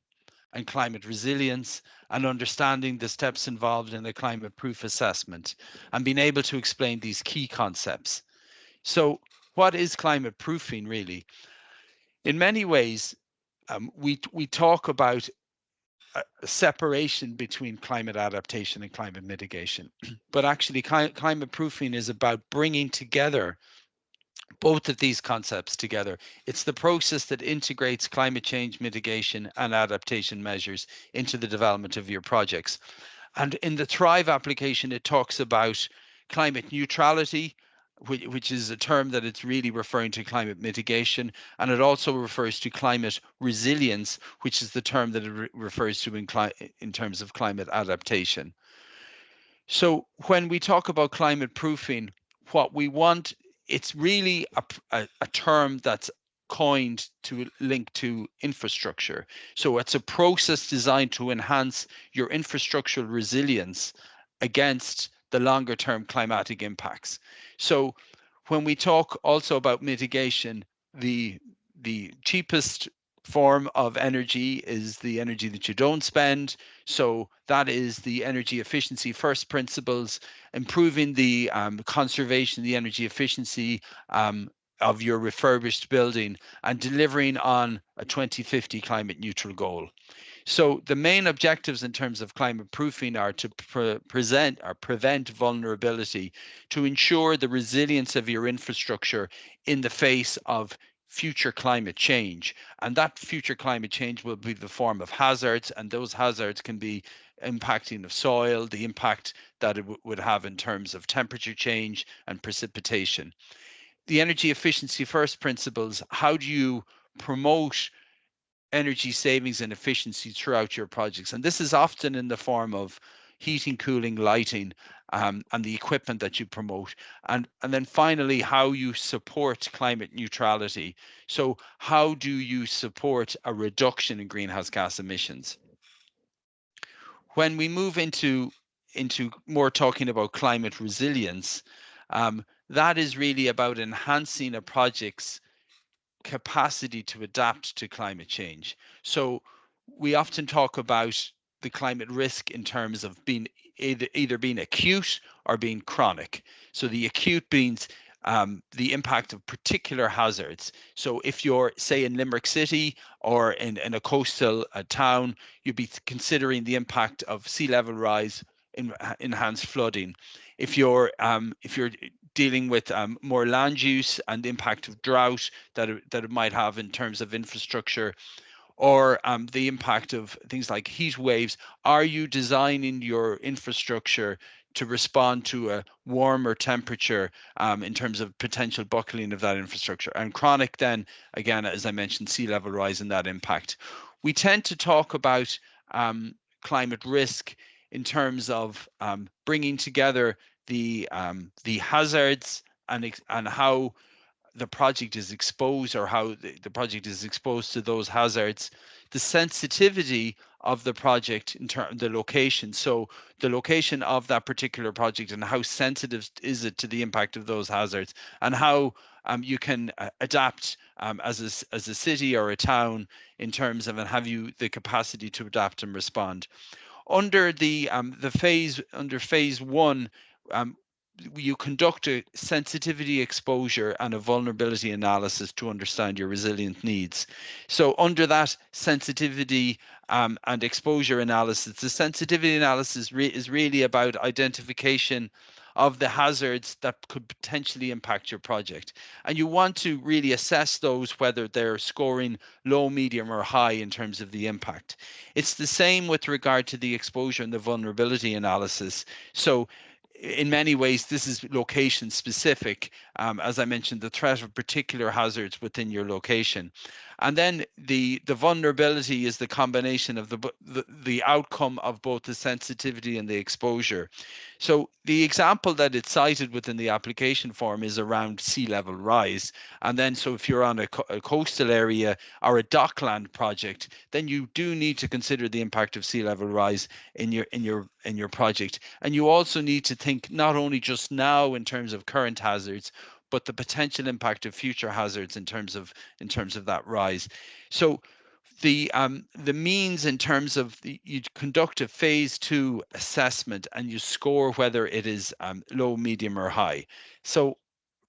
and climate resilience, and understanding the steps involved in a climate proof assessment, and being able to explain these key concepts. So what is climate proofing really? In many ways, we talk about a separation between climate adaptation and climate mitigation, but actually climate proofing is about bringing together both of these concepts together. It's the process that integrates climate change mitigation and adaptation measures into the development of your projects. And in the Thrive application, it talks about climate neutrality, which is a term that it's really referring to climate mitigation. And it also refers to climate resilience, which is the term that it refers to in terms of climate adaptation. So when we talk about climate proofing, what we want, it's really a term that's coined to link to infrastructure. So it's a process designed to enhance your infrastructural resilience against the longer term climatic impacts. So when we talk also about mitigation, the cheapest form of energy is the energy that you don't spend. So that is the energy efficiency first principles, improving the conservation, the energy efficiency of your refurbished building, and delivering on a 2050 climate neutral goal. So the main objectives in terms of climate proofing are to prevent vulnerability, to ensure the resilience of your infrastructure in the face of future climate change. And that future climate change will be the form of hazards, and those hazards can be impacting of soil, the impact that it would have in terms of temperature change and precipitation. The energy efficiency first principles, how do you promote energy savings and efficiency throughout your projects? And this is often in the form of heating, cooling, lighting, and the equipment that you promote. And then finally, how you support climate neutrality. So how do you support a reduction in greenhouse gas emissions? When we move into more talking about climate resilience, that is really about enhancing a project's capacity to adapt to climate change. So we often talk about the climate risk in terms of being either being acute or being chronic. So the acute means the impact of particular hazards. So if you're, say, in Limerick City or in a coastal town, you'd be considering the impact of sea level rise, enhanced flooding. If you're dealing with more land use and the impact of drought that it might have in terms of infrastructure, or the impact of things like heat waves, are you designing your infrastructure to respond to a warmer temperature in terms of potential buckling of that infrastructure? And chronic then, again, as I mentioned, sea level rise and that impact. We tend to talk about climate risk in terms of bringing together the hazards and how the project is exposed, or how the project is exposed to those hazards, the sensitivity of the project in terms of the location. So the location of that particular project and how sensitive is it to the impact of those hazards, and how you can adapt as a city or a town in terms of, and have you the capacity to adapt and respond. Under the phase one, you conduct a sensitivity exposure and a vulnerability analysis to understand your resilient needs. So under that sensitivity and exposure analysis, the sensitivity analysis is really about identification of the hazards that could potentially impact your project. And you want to really assess those, whether they're scoring low, medium, or high in terms of the impact. It's the same with regard to the exposure and the vulnerability analysis. So in many ways, this is location specific. As I mentioned, the threat of particular hazards within your location. And then the vulnerability is the combination of the outcome of both the sensitivity and the exposure. So the example that it's cited within the application form is around sea level rise. And then, so if you're on a coastal area or a dockland project, then you do need to consider the impact of sea level rise in your project. And you also need to think not only just now in terms of current hazards, but the potential impact of future hazards in terms of that rise. So the means in terms of you conduct a phase 2 assessment and you score whether it is low, medium, or high. So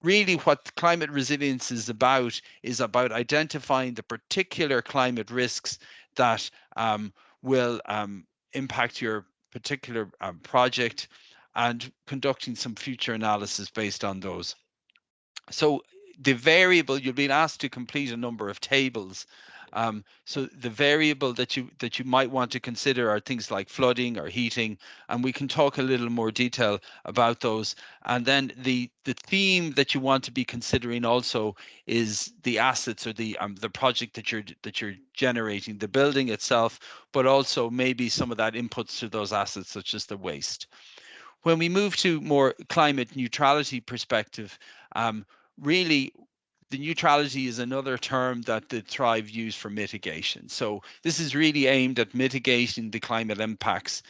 really what climate resilience is about identifying the particular climate risks that will impact your particular project, and conducting some future analysis based on those. So the variable, you've been asked to complete a number of tables. So the variable that you might want to consider are things like flooding or heating, and we can talk a little more detail about those. And then the theme that you want to be considering also is the assets, or the project that you're generating, the building itself, but also maybe some of that inputs to those assets, such as the waste. When we move to more climate neutrality perspective, really the neutrality is another term that the Thrive use for mitigation. So this is really aimed at mitigating the climate impacts.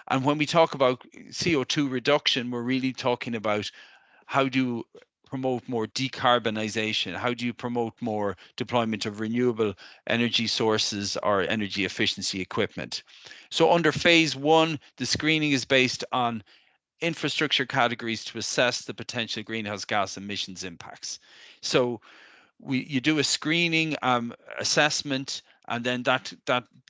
And when we talk about CO2 reduction, we're really talking about how do you promote more decarbonization? How do you promote more deployment of renewable energy sources or energy efficiency equipment? So under phase 1, the screening is based on infrastructure categories to assess the potential greenhouse gas emissions impacts. So you do a screening assessment, and then that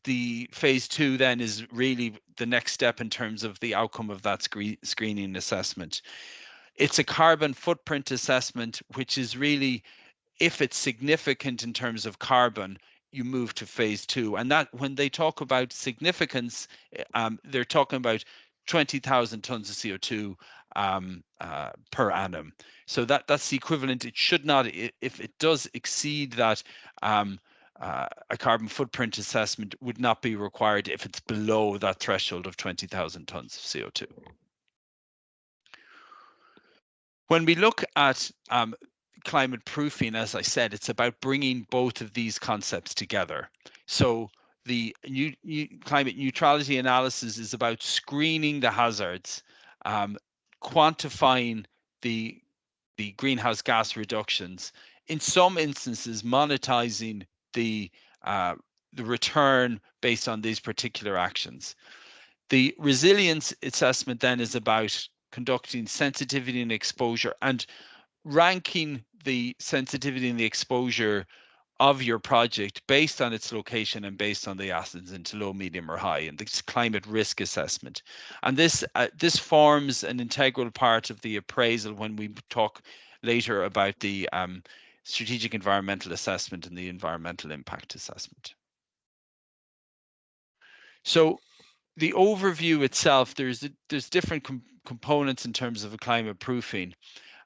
the phase 2 then is really the next step in terms of the outcome of that screening assessment. It's a carbon footprint assessment, which is really, if it's significant in terms of carbon, you move to phase 2. And that, when they talk about significance, they're talking about 20,000 tons of CO2 per annum. So that's the equivalent. It should not, if it does exceed that, a carbon footprint assessment would not be required if it's below that threshold of 20,000 tons of CO2. When we look at climate proofing, as I said, it's about bringing both of these concepts together. So the climate neutrality analysis is about screening the hazards, quantifying the greenhouse gas reductions, in some instances monetizing the return based on these particular actions. The resilience assessment then is about conducting sensitivity and exposure and ranking the sensitivity and the exposure of your project based on its location and based on the assets into low, medium, or high, and this climate risk assessment. And this forms an integral part of the appraisal when we talk later about the strategic environmental assessment and the environmental impact assessment. So the overview itself, there's different components in terms of a climate proofing.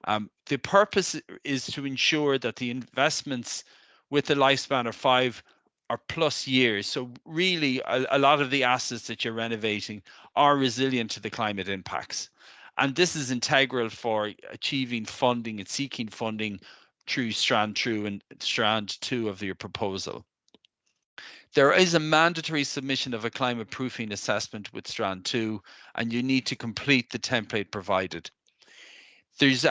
The purpose is to ensure that the investments with the lifespan of 5 are plus years. So really, a lot of the assets that you're renovating are resilient to the climate impacts. And this is integral for achieving funding and seeking funding through Strand 2 and Strand 2 of your proposal. There is a mandatory submission of a climate proofing assessment with Strand 2, and you need to complete the template provided. There's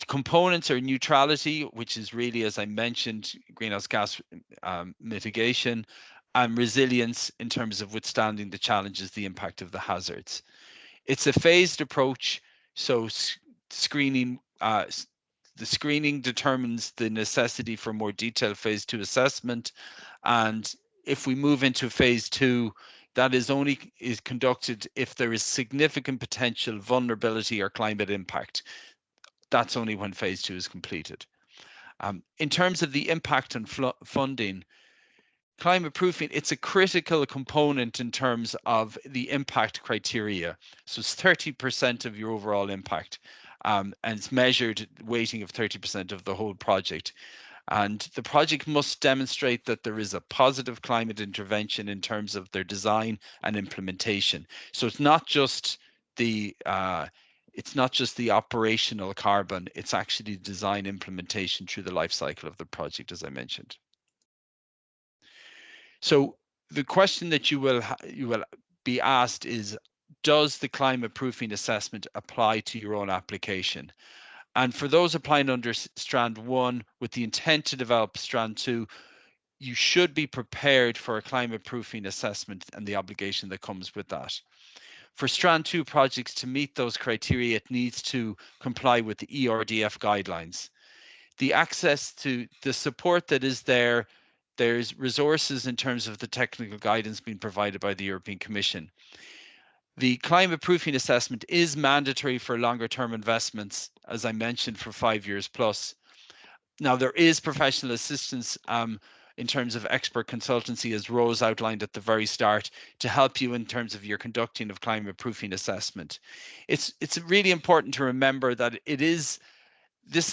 components are neutrality, which is really, as I mentioned, greenhouse gas mitigation, and resilience in terms of withstanding the challenges, the impact of the hazards. It's a phased approach, so screening, the screening determines the necessity for more detailed phase 2 assessment, and if we move into phase 2, that is conducted if there is significant potential vulnerability or climate impact. That's only when phase 2 is completed. In terms of the impact on funding, climate proofing, it's a critical component in terms of the impact criteria. So it's 30% of your overall impact, and it's measured weighting of 30% of the whole project. And the project must demonstrate that there is a positive climate intervention in terms of their design and implementation. So it's not just the operational carbon, it's actually design implementation through the life cycle of the project, as I mentioned. So the question that you will be asked is, does the climate proofing assessment apply to your own application? And for those applying under Strand 1 with the intent to develop Strand 2, you should be prepared for a climate proofing assessment and the obligation that comes with that. For Strand 2 projects to meet those criteria, it needs to comply with the ERDF guidelines. The access to the support that is there, there's resources in terms of the technical guidance being provided by the European Commission. The climate proofing assessment is mandatory for longer term investments, as I mentioned, for 5 years plus. Now, there is professional assistance in terms of expert consultancy, as Rose outlined at the very start, to help you in terms of your conducting of climate proofing assessment. It's really important to remember that this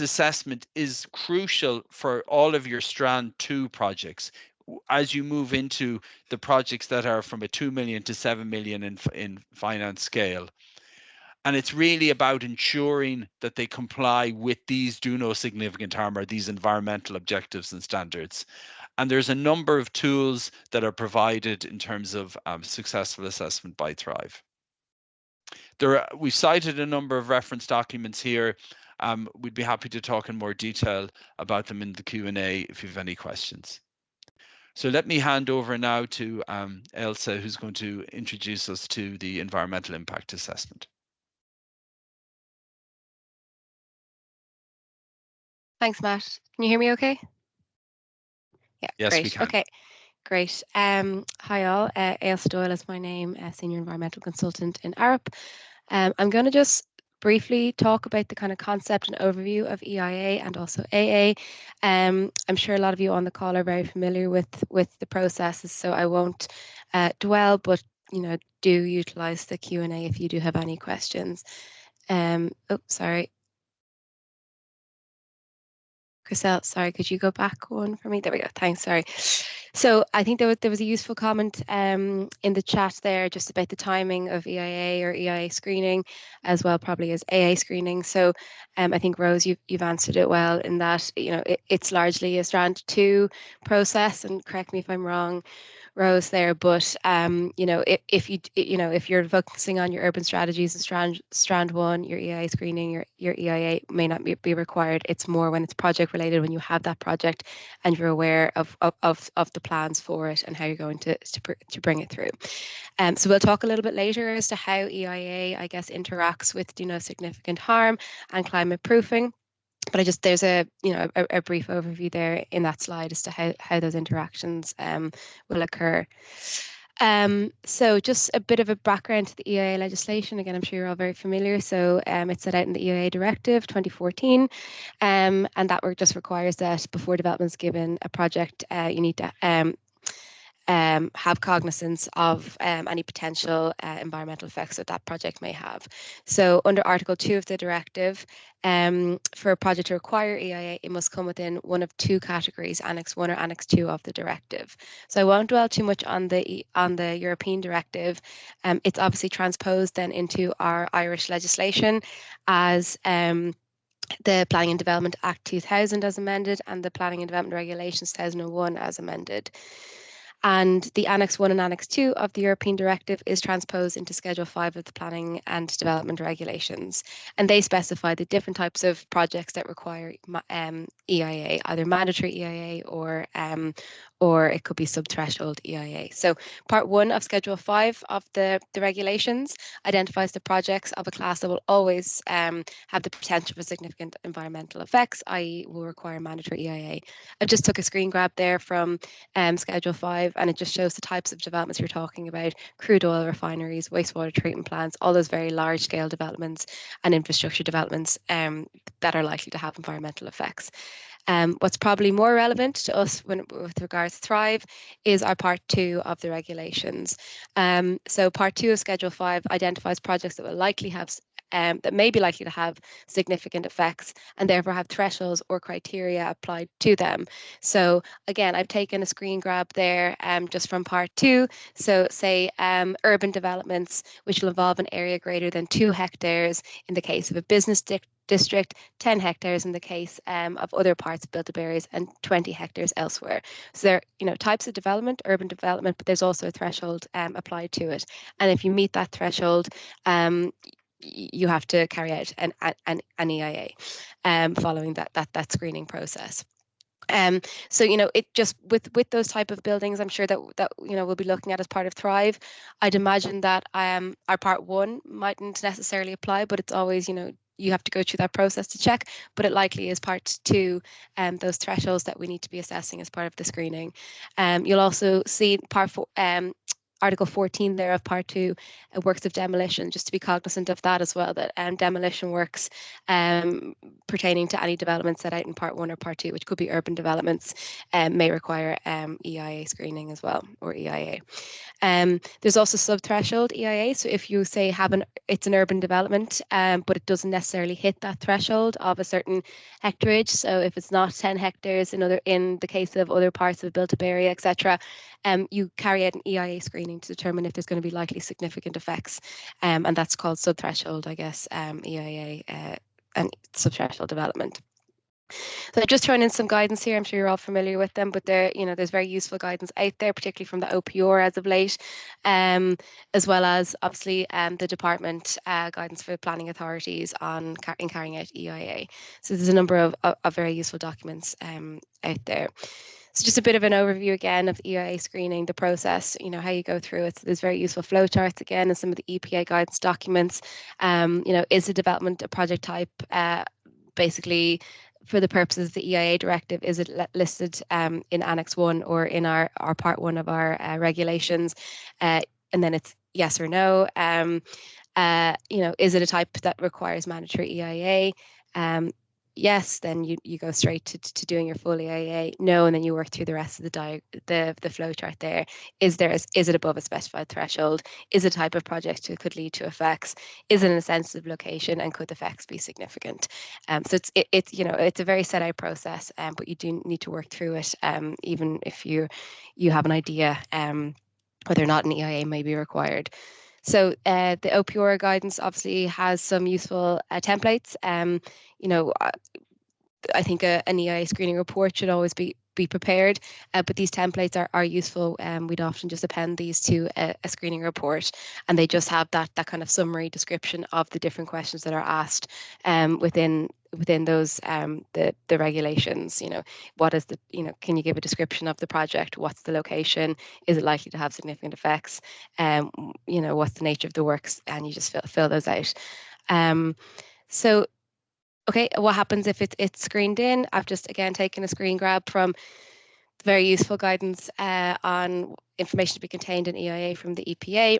assessment is crucial for all of your Strand 2 projects as you move into the projects that are from a 2 million to 7 million in finance scale. And it's really about ensuring that they comply with these do no significant harm, or these environmental objectives and standards. And there's a number of tools that are provided in terms of successful assessment by Thrive. We've cited a number of reference documents here. We'd be happy to talk in more detail about them in the Q&A if you have any questions. So let me hand over now to Elsa, who's going to introduce us to the environmental impact assessment. Thanks, Matt. Can you hear me okay? Yeah, yes, great. We can. Okay, great. Hi all, Ailsa Doyle is my name, Senior Environmental Consultant in Arup. I'm going to just briefly talk about the kind of concept and overview of EIA and also AA. I'm sure a lot of you on the call are very familiar with the processes, so I won't dwell, but do utilize the Q&A if you do have any questions. Oh, sorry. Chriselle, sorry, could you go back one for me? There we go. Thanks. Sorry. So I think there was a useful comment in the chat there just about the timing of EIA or EIA screening, as well probably as AA screening. So I think Rose, you've answered it well in that it's largely a Strand 2 process, and correct me if I'm wrong, Rose there, but if you're focusing on your urban strategies and Strand 1, your EIA screening, your EIA may not be required. It's more when it's project related, when you have that project and you're aware of the plans for it and how you're going to bring it through. So we'll talk a little bit later as to how EIA, I guess, interacts with do no significant harm and climate proofing. But there's a brief overview there in that slide as to how those interactions will occur. So just a bit of a background to the EIA legislation. Again, I'm sure you're all very familiar. So it's set out in the EIA Directive 2014, and that work just requires that before development is given a project, you need to have cognizance of any potential environmental effects that that project may have. So under Article 2 of the directive, for a project to require EIA, it must come within one of two categories, Annex 1 or Annex 2 of the directive. So I won't dwell too much on the European directive. It's obviously transposed then into our Irish legislation as the Planning and Development Act 2000 as amended and the Planning and Development Regulations 2001 as amended. And the Annex 1 and Annex 2 of the European Directive is transposed into Schedule 5 of the Planning and Development Regulations. And they specify the different types of projects that require EIA, either mandatory EIA or it could be sub-threshold EIA. So Part 1 of Schedule 5 of the regulations identifies the projects of a class that will always have the potential for significant environmental effects, i.e. will require mandatory EIA. I just took a screen grab there from Schedule 5, and it just shows the types of developments you're talking about: crude oil refineries, wastewater treatment plants, all those very large scale developments and infrastructure developments that are likely to have environmental effects. What's probably more relevant to us with regards to Thrive is our Part 2 of the regulations. So Part 2 of Schedule 5 identifies projects that will likely have that may be likely to have significant effects and therefore have thresholds or criteria applied to them. So again, I've taken a screen grab there just from Part 2. So say urban developments, which will involve an area greater than 2 hectares in the case of a business district, 10 hectares in the case of other parts of built-up areas, and 20 hectares elsewhere. So there are types of development, urban development, but there's also a threshold applied to it. And if you meet that threshold, you have to carry out an EIA following that screening process. So it just with those type of buildings, I'm sure that we'll be looking at as part of Thrive. I'd imagine that our Part 1 mightn't necessarily apply, but it's always you have to go through that process to check, but it likely is Part 2, those thresholds that we need to be assessing as part of the screening. You'll also see Part 4, Article 14 there of Part 2, works of demolition, just to be cognizant of that as well, that demolition works pertaining to any development set out in Part 1 or Part 2, which could be urban developments, may require EIA screening as well, or EIA. There's also sub-threshold EIA. So if you say it's an urban development, but it doesn't necessarily hit that threshold of a certain hectarage. So if it's not 10 hectares in the case of other parts of a built-up area, etc., you carry out an EIA screening to determine if there's going to be likely significant effects, and that's called sub-threshold, I guess, EIA and sub-threshold development. So I've just thrown in some guidance here. I'm sure you're all familiar with them, but there's very useful guidance out there, particularly from the OPR as of late, as well as obviously the department guidance for planning authorities in carrying out EIA. So there's a number of very useful documents out there. So just a bit of an overview again of EIA screening, the process, how you go through it. So there's very useful flowcharts again and some of the EPA guidance documents. Is the development a project type? Basically, for the purposes of the EIA directive, is it listed in Annex 1 or in our Part 1 of our regulations? And then it's yes or no. Is it a type that requires mandatory EIA? Yes, then you go straight to doing your full EIA. No, and then you work through the rest of the flow chart there. Is it above a specified threshold? Is it a type of project that could lead to effects? Is it in a sensitive location, and could the effects be significant? So it's a very set out process, but you do need to work through it, even if you have an idea whether or not an EIA may be required. So the OPR guidance obviously has some useful templates. I think an EIA screening report should always be prepared, but these templates are useful. We'd often just append these to a screening report, and they just have that kind of summary description of the different questions that are asked within those the regulations. What is can you give a description of the project? What's the location? Is it likely to have significant effects? What's the nature of the works? And you just fill those out. So okay, what happens if it's screened in? I've just again taken a screen grab from very useful guidance on information to be contained in EIA from the EPA.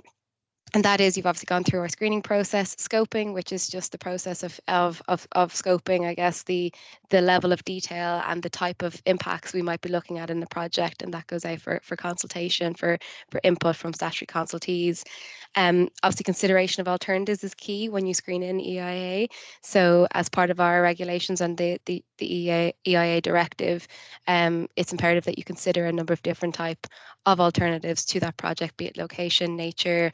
And that is, you've obviously gone through our screening process, scoping, which is just the process of scoping, I guess, the level of detail and the type of impacts we might be looking at in the project. And that goes out for consultation, for input from statutory consultees. Obviously, consideration of alternatives is key when you screen in EIA. So as part of our regulations and the EIA directive, it's imperative that you consider a number of different type of alternatives to that project, be it location, nature,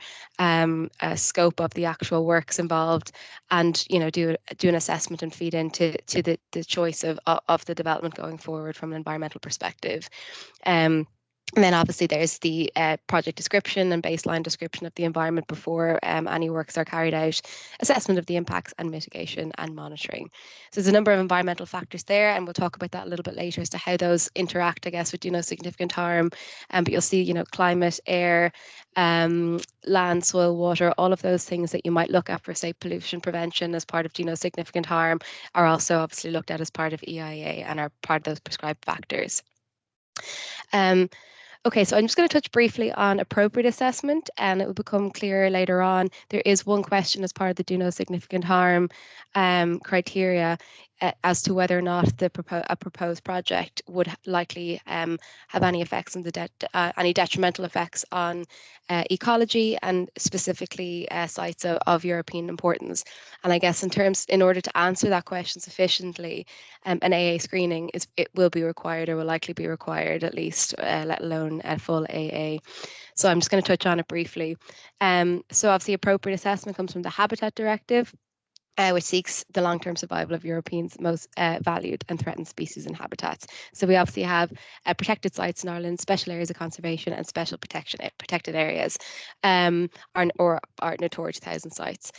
scope of the actual works involved, and do an assessment and feed into the choice of the development going forward from an environmental perspective. And then obviously there's the project description and baseline description of the environment before any works are carried out, assessment of the impacts and mitigation and monitoring. So there's a number of environmental factors there, and we'll talk about that a little bit later as to how those interact, I guess, with significant harm. But you'll see, climate, air, land, soil, water, all of those things that you might look at for, say, pollution prevention as part of significant harm are also obviously looked at as part of EIA and are part of those prescribed factors. Okay, so I'm just going to touch briefly on appropriate assessment, and it will become clearer later on. There is one question as part of the do no significant harm criteria as to whether or not a proposed project would likely have any effects on any detrimental effects on ecology and specifically sites of European importance. And I guess in order to answer that question sufficiently, an AA screening it will be required or will likely be required at least, let alone a full AA. So I'm just going to touch on it briefly. So obviously appropriate assessment comes from the Habitat Directive, which seeks the long-term survival of Europeans' most valued and threatened species and habitats. So we obviously have protected sites in Ireland, special areas of conservation and special protected areas, or are Natura 2000 sites.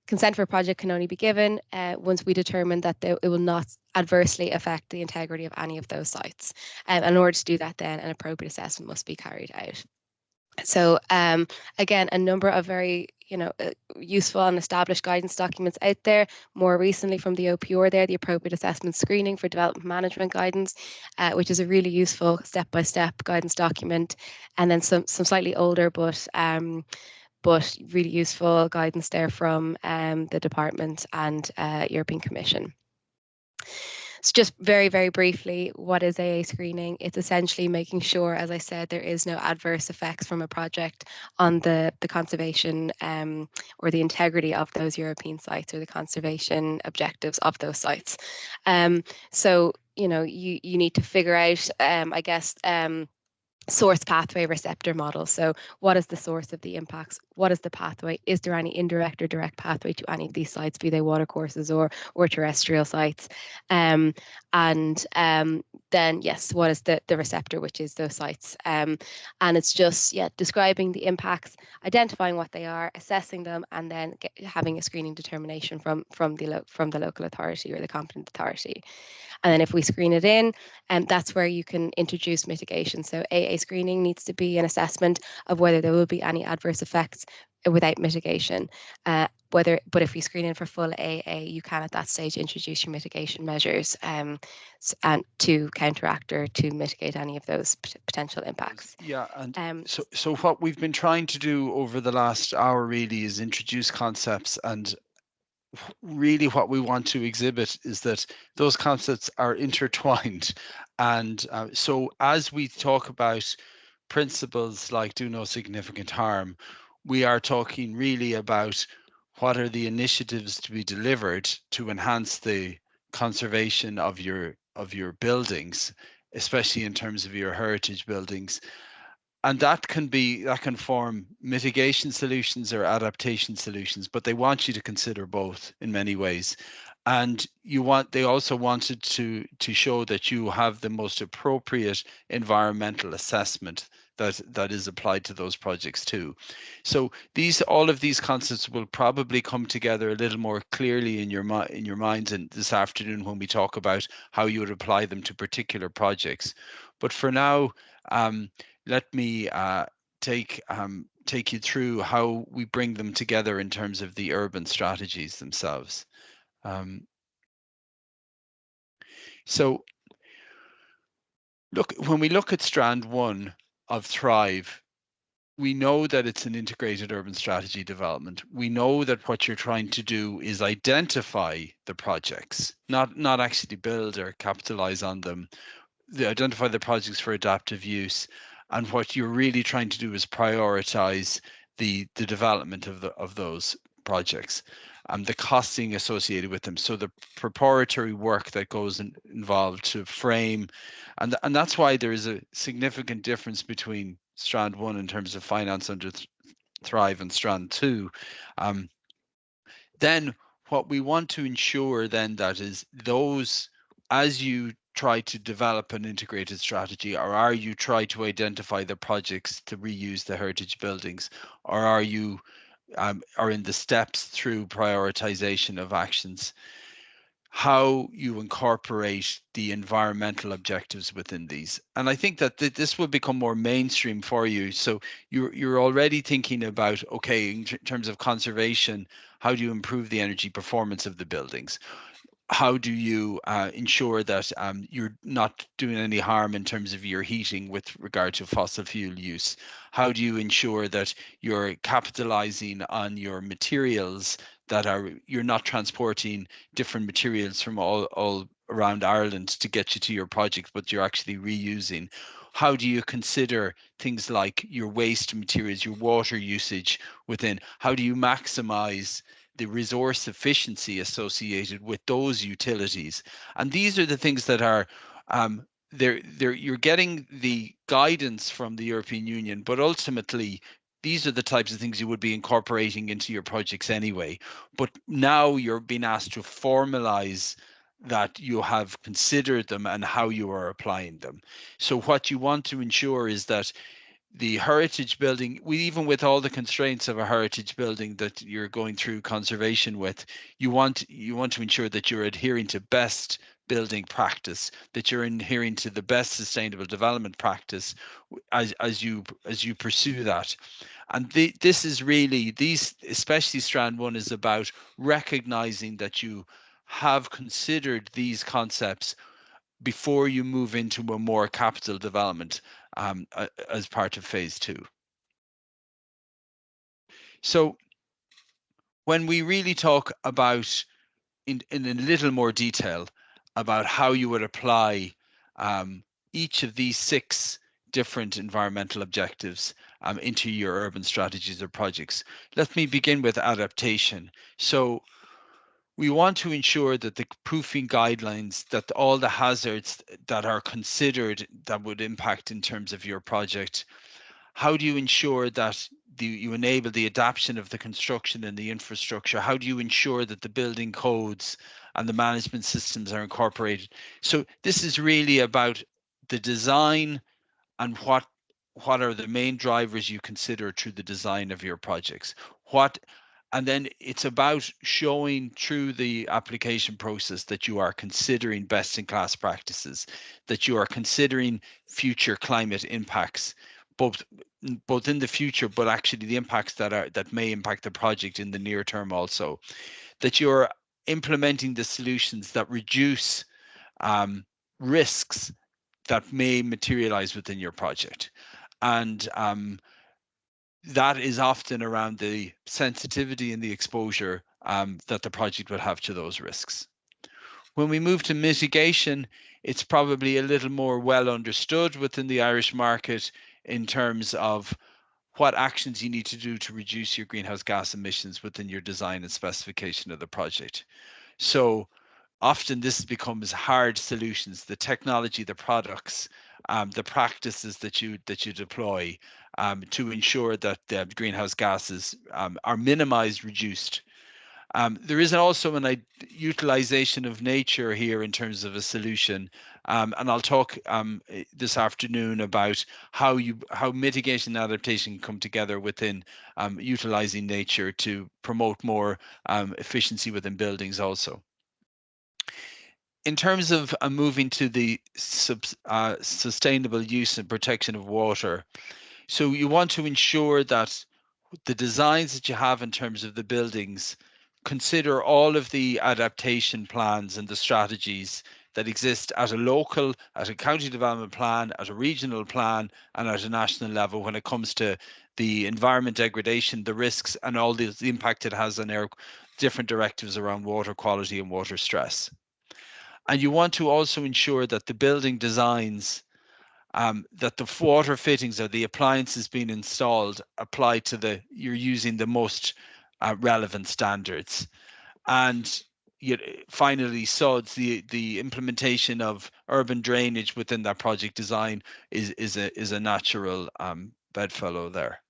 Consent for a project can only be given once we determine that it will not adversely affect the integrity of any of those sites. And in order to do that, then an appropriate assessment must be carried out. So again, a number of very useful and established guidance documents out there. More recently from the OPR there, the Appropriate Assessment Screening for Development Management Guidance, which is a really useful step-by-step guidance document. And then some slightly older but really useful guidance there from the department and European Commission. So just very, very briefly, what is AA screening? It's essentially making sure, as I said, there is no adverse effects from a project on the conservation or the integrity of those European sites or the conservation objectives of those sites. So, you need to figure out, I guess, source pathway receptor model. So what is the source of the impacts? What is the pathway? Is there any indirect or direct pathway to any of these sites, be they watercourses or terrestrial sites? And then, yes, what is the receptor, which is those sites? And it's just, describing the impacts, identifying what they are, assessing them, and then having a screening determination from the local authority or the competent authority. And then if we screen it in, that's where you can introduce mitigation. So AA screening needs to be an assessment of whether there will be any adverse effects without mitigation. But if we screen in for full AA, you can at that stage introduce your mitigation measures and to counteract or to mitigate any of those potential impacts. Yeah, and so what we've been trying to do over the last hour really is introduce concepts, and really what we want to exhibit is that those concepts are intertwined. And so as we talk about principles like do no significant harm, we are talking really about what are the initiatives to be delivered to enhance the conservation of your buildings, especially in terms of your heritage buildings. And that can form mitigation solutions or adaptation solutions, but they want you to consider both in many ways. And they also wanted to show that you have the most appropriate environmental assessment that is applied to those projects too. So all of these concepts will probably come together a little more clearly in your minds and this afternoon when we talk about how you would apply them to particular projects. But for now, let me take you through how we bring them together in terms of the urban strategies themselves. So when we look at Strand 1 of Thrive, we know that it's an integrated urban strategy development. We know that what you're trying to do is identify the projects, not actually build or capitalize on them. Identify the projects for adaptive use, and what you're really trying to do is prioritize the development of those projects, the costing associated with them. So the preparatory work that goes involved to frame, and that's why there is a significant difference between Strand 1 in terms of finance under Thrive and Strand 2. Then what we want to ensure then that is those, as you try to develop an integrated strategy, or are you try to identify the projects to reuse the heritage buildings, or are you are in the steps through prioritization of actions, how you incorporate the environmental objectives within these. And I think that this will become more mainstream for you. So you're already thinking about, okay, in terms of conservation, how do you improve the energy performance of the buildings? How do you ensure that you're not doing any harm in terms of your heating with regard to fossil fuel use? How do you ensure that you're capitalizing on your materials, that you're not transporting different materials from all around Ireland to get you to your project, but you're actually reusing? How do you consider things like your waste materials, your water usage within? How do you maximize the resource efficiency associated with those utilities? And these are the things that are you're getting the guidance from the European Union, but ultimately these are the types of things you would be incorporating into your projects anyway. But now you're being asked to formalize that you have considered them and how you are applying them. So what you want to ensure is that the heritage building, even with all the constraints of a heritage building that you're going through conservation with, you want to ensure that you're adhering to best building practice, that you're adhering to the best sustainable development practice as you pursue that. And this is really, especially Strand 1 is about recognizing that you have considered these concepts before you move into a more capital development as part of phase 2. So when we really talk about in a little more detail about how you would apply each of these 6 different environmental objectives into your urban strategies or projects, let me begin with adaptation. So we want to ensure that the proofing guidelines, that all the hazards that are considered that would impact in terms of your project, how do you ensure that you enable the adaptation of the construction and the infrastructure? How do you ensure that the building codes and the management systems are incorporated? So this is really about the design and what are the main drivers you consider through the design of your projects. And then it's about showing through the application process that you are considering best in class practices, that you are considering future climate impacts, both in the future, but actually the impacts that may impact the project in the near term also, that you're implementing the solutions that reduce risks that may materialize within your project. And that is often around the sensitivity and the exposure that the project would have to those risks. When we move to mitigation, it's probably a little more well understood within the Irish market in terms of what actions you need to do to reduce your greenhouse gas emissions within your design and specification of the project. So often this becomes hard solutions, the technology, the products, the practices that you deploy to ensure that the greenhouse gases are minimized, reduced. There is also an utilization of nature here in terms of a solution, and I'll talk this afternoon about how mitigation and adaptation come together within utilizing nature to promote more efficiency within buildings also. In terms of moving to the sustainable use and protection of water, so you want to ensure that the designs that you have in terms of the buildings consider all of the adaptation plans and the strategies that exist at a local, at a county development plan, at a regional plan, and at a national level when it comes to the environment degradation, the risks, and all the impact it has on our different directives around water quality and water stress. And you want to also ensure that the building designs, that the water fittings or the appliances being installed apply to you're using the most relevant standards. And finally, SODS, the implementation of urban drainage within that project design is a natural bedfellow there.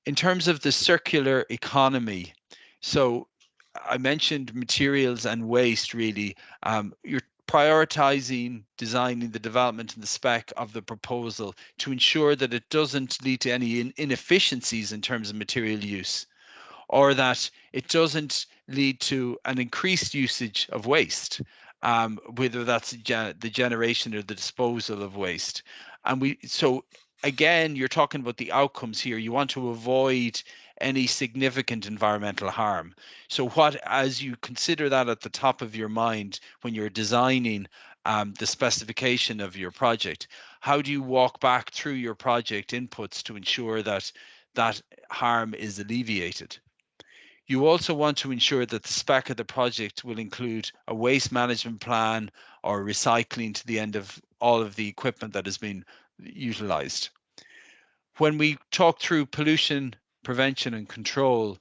In terms of the circular economy, so I mentioned materials and waste really. You're prioritizing designing the development and the spec of the proposal to ensure that it doesn't lead to any inefficiencies in terms of material use, or that it doesn't lead to an increased usage of waste, whether that's the generation or the disposal of waste. And so again, you're talking about the outcomes here. You want to avoid any significant environmental harm. So as you consider that at the top of your mind when you're designing the specification of your project, how do you walk back through your project inputs to ensure that that harm is alleviated? You also want to ensure that the spec of the project will include a waste management plan or recycling to the end of all of the equipment that has been utilized. When we talk through pollution prevention and control,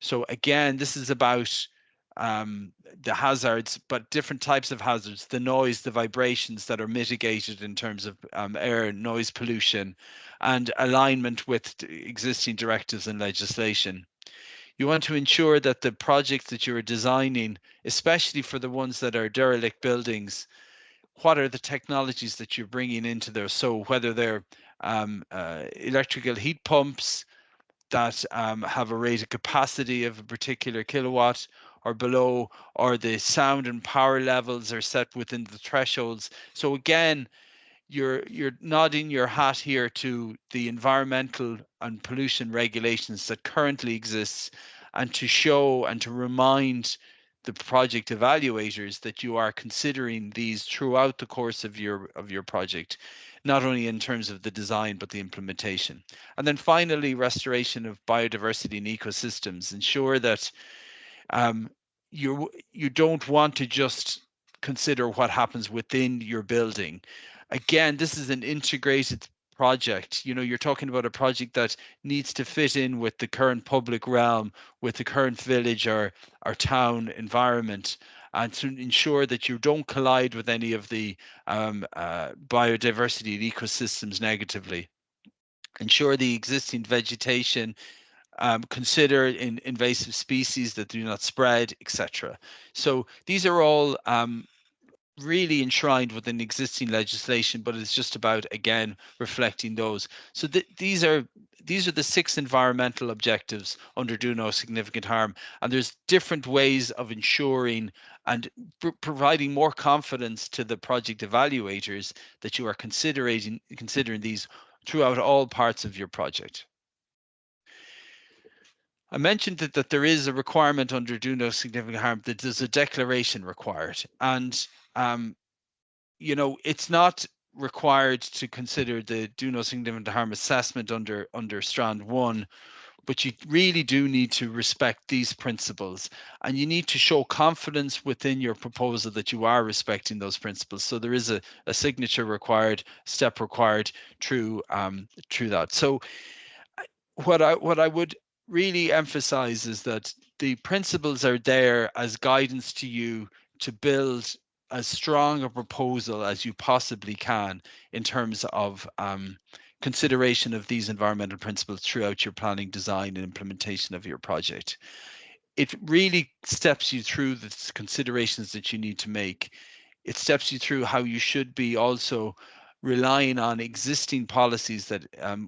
so again, this is about the hazards, but different types of hazards, the noise, the vibrations that are mitigated in terms of air noise pollution, and alignment with existing directives and legislation. You want to ensure that the projects that you're designing, especially for the ones that are derelict buildings, what are the technologies that you're bringing into there? So whether they're electrical heat pumps that have a rated capacity of a particular kilowatt or below, or the sound and power levels are set within the thresholds. So again, you're nodding your hat here to the environmental and pollution regulations that currently exist, and to show and to remind the project evaluators that you are considering these throughout the course of your project, not only in terms of the design but the implementation. And then finally, restoration of biodiversity and ecosystems. Ensure that you don't want to just consider what happens within your building. Again, this is an integrated project. You're talking about a project that needs to fit in with the current public realm, with the current village or town environment, and to ensure that you don't collide with any of the biodiversity and ecosystems negatively. Ensure the existing vegetation, consider invasive species that do not spread, etc. So these are all really enshrined within existing legislation, but it's just about, again, reflecting those. So these are the 6 environmental objectives under Do No Significant Harm, and there's different ways of ensuring and providing more confidence to the project evaluators that you are considering these throughout all parts of your project. I mentioned that there is a requirement under Do No Significant Harm, that there's a declaration required, and it's not required to consider the Do No Significant Harm assessment under Strand 1, but you really do need to respect these principles, and you need to show confidence within your proposal that you are respecting those principles. So there is a signature required, step required through that. So what I would really emphasize is that the principles are there as guidance to you to build as strong a proposal as you possibly can in terms of consideration of these environmental principles throughout your planning, design, and implementation of your project. It really steps you through the considerations that you need to make. It steps you through how you should be also relying on existing policies that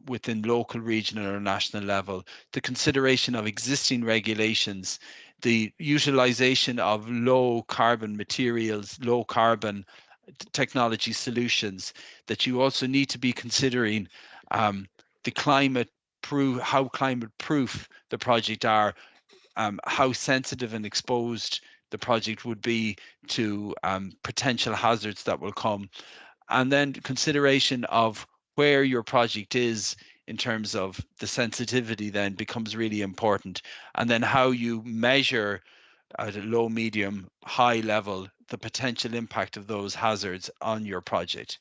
within local, regional, or national level, the consideration of existing regulations, the utilization of low carbon materials, low carbon technology solutions, that you also need to be considering the climate proof, how climate proof the project are, how sensitive and exposed the project would be to potential hazards that will come, and then consideration of where your project is in terms of the sensitivity then becomes really important. And then how you measure at a low, medium, high level the potential impact of those hazards on your project.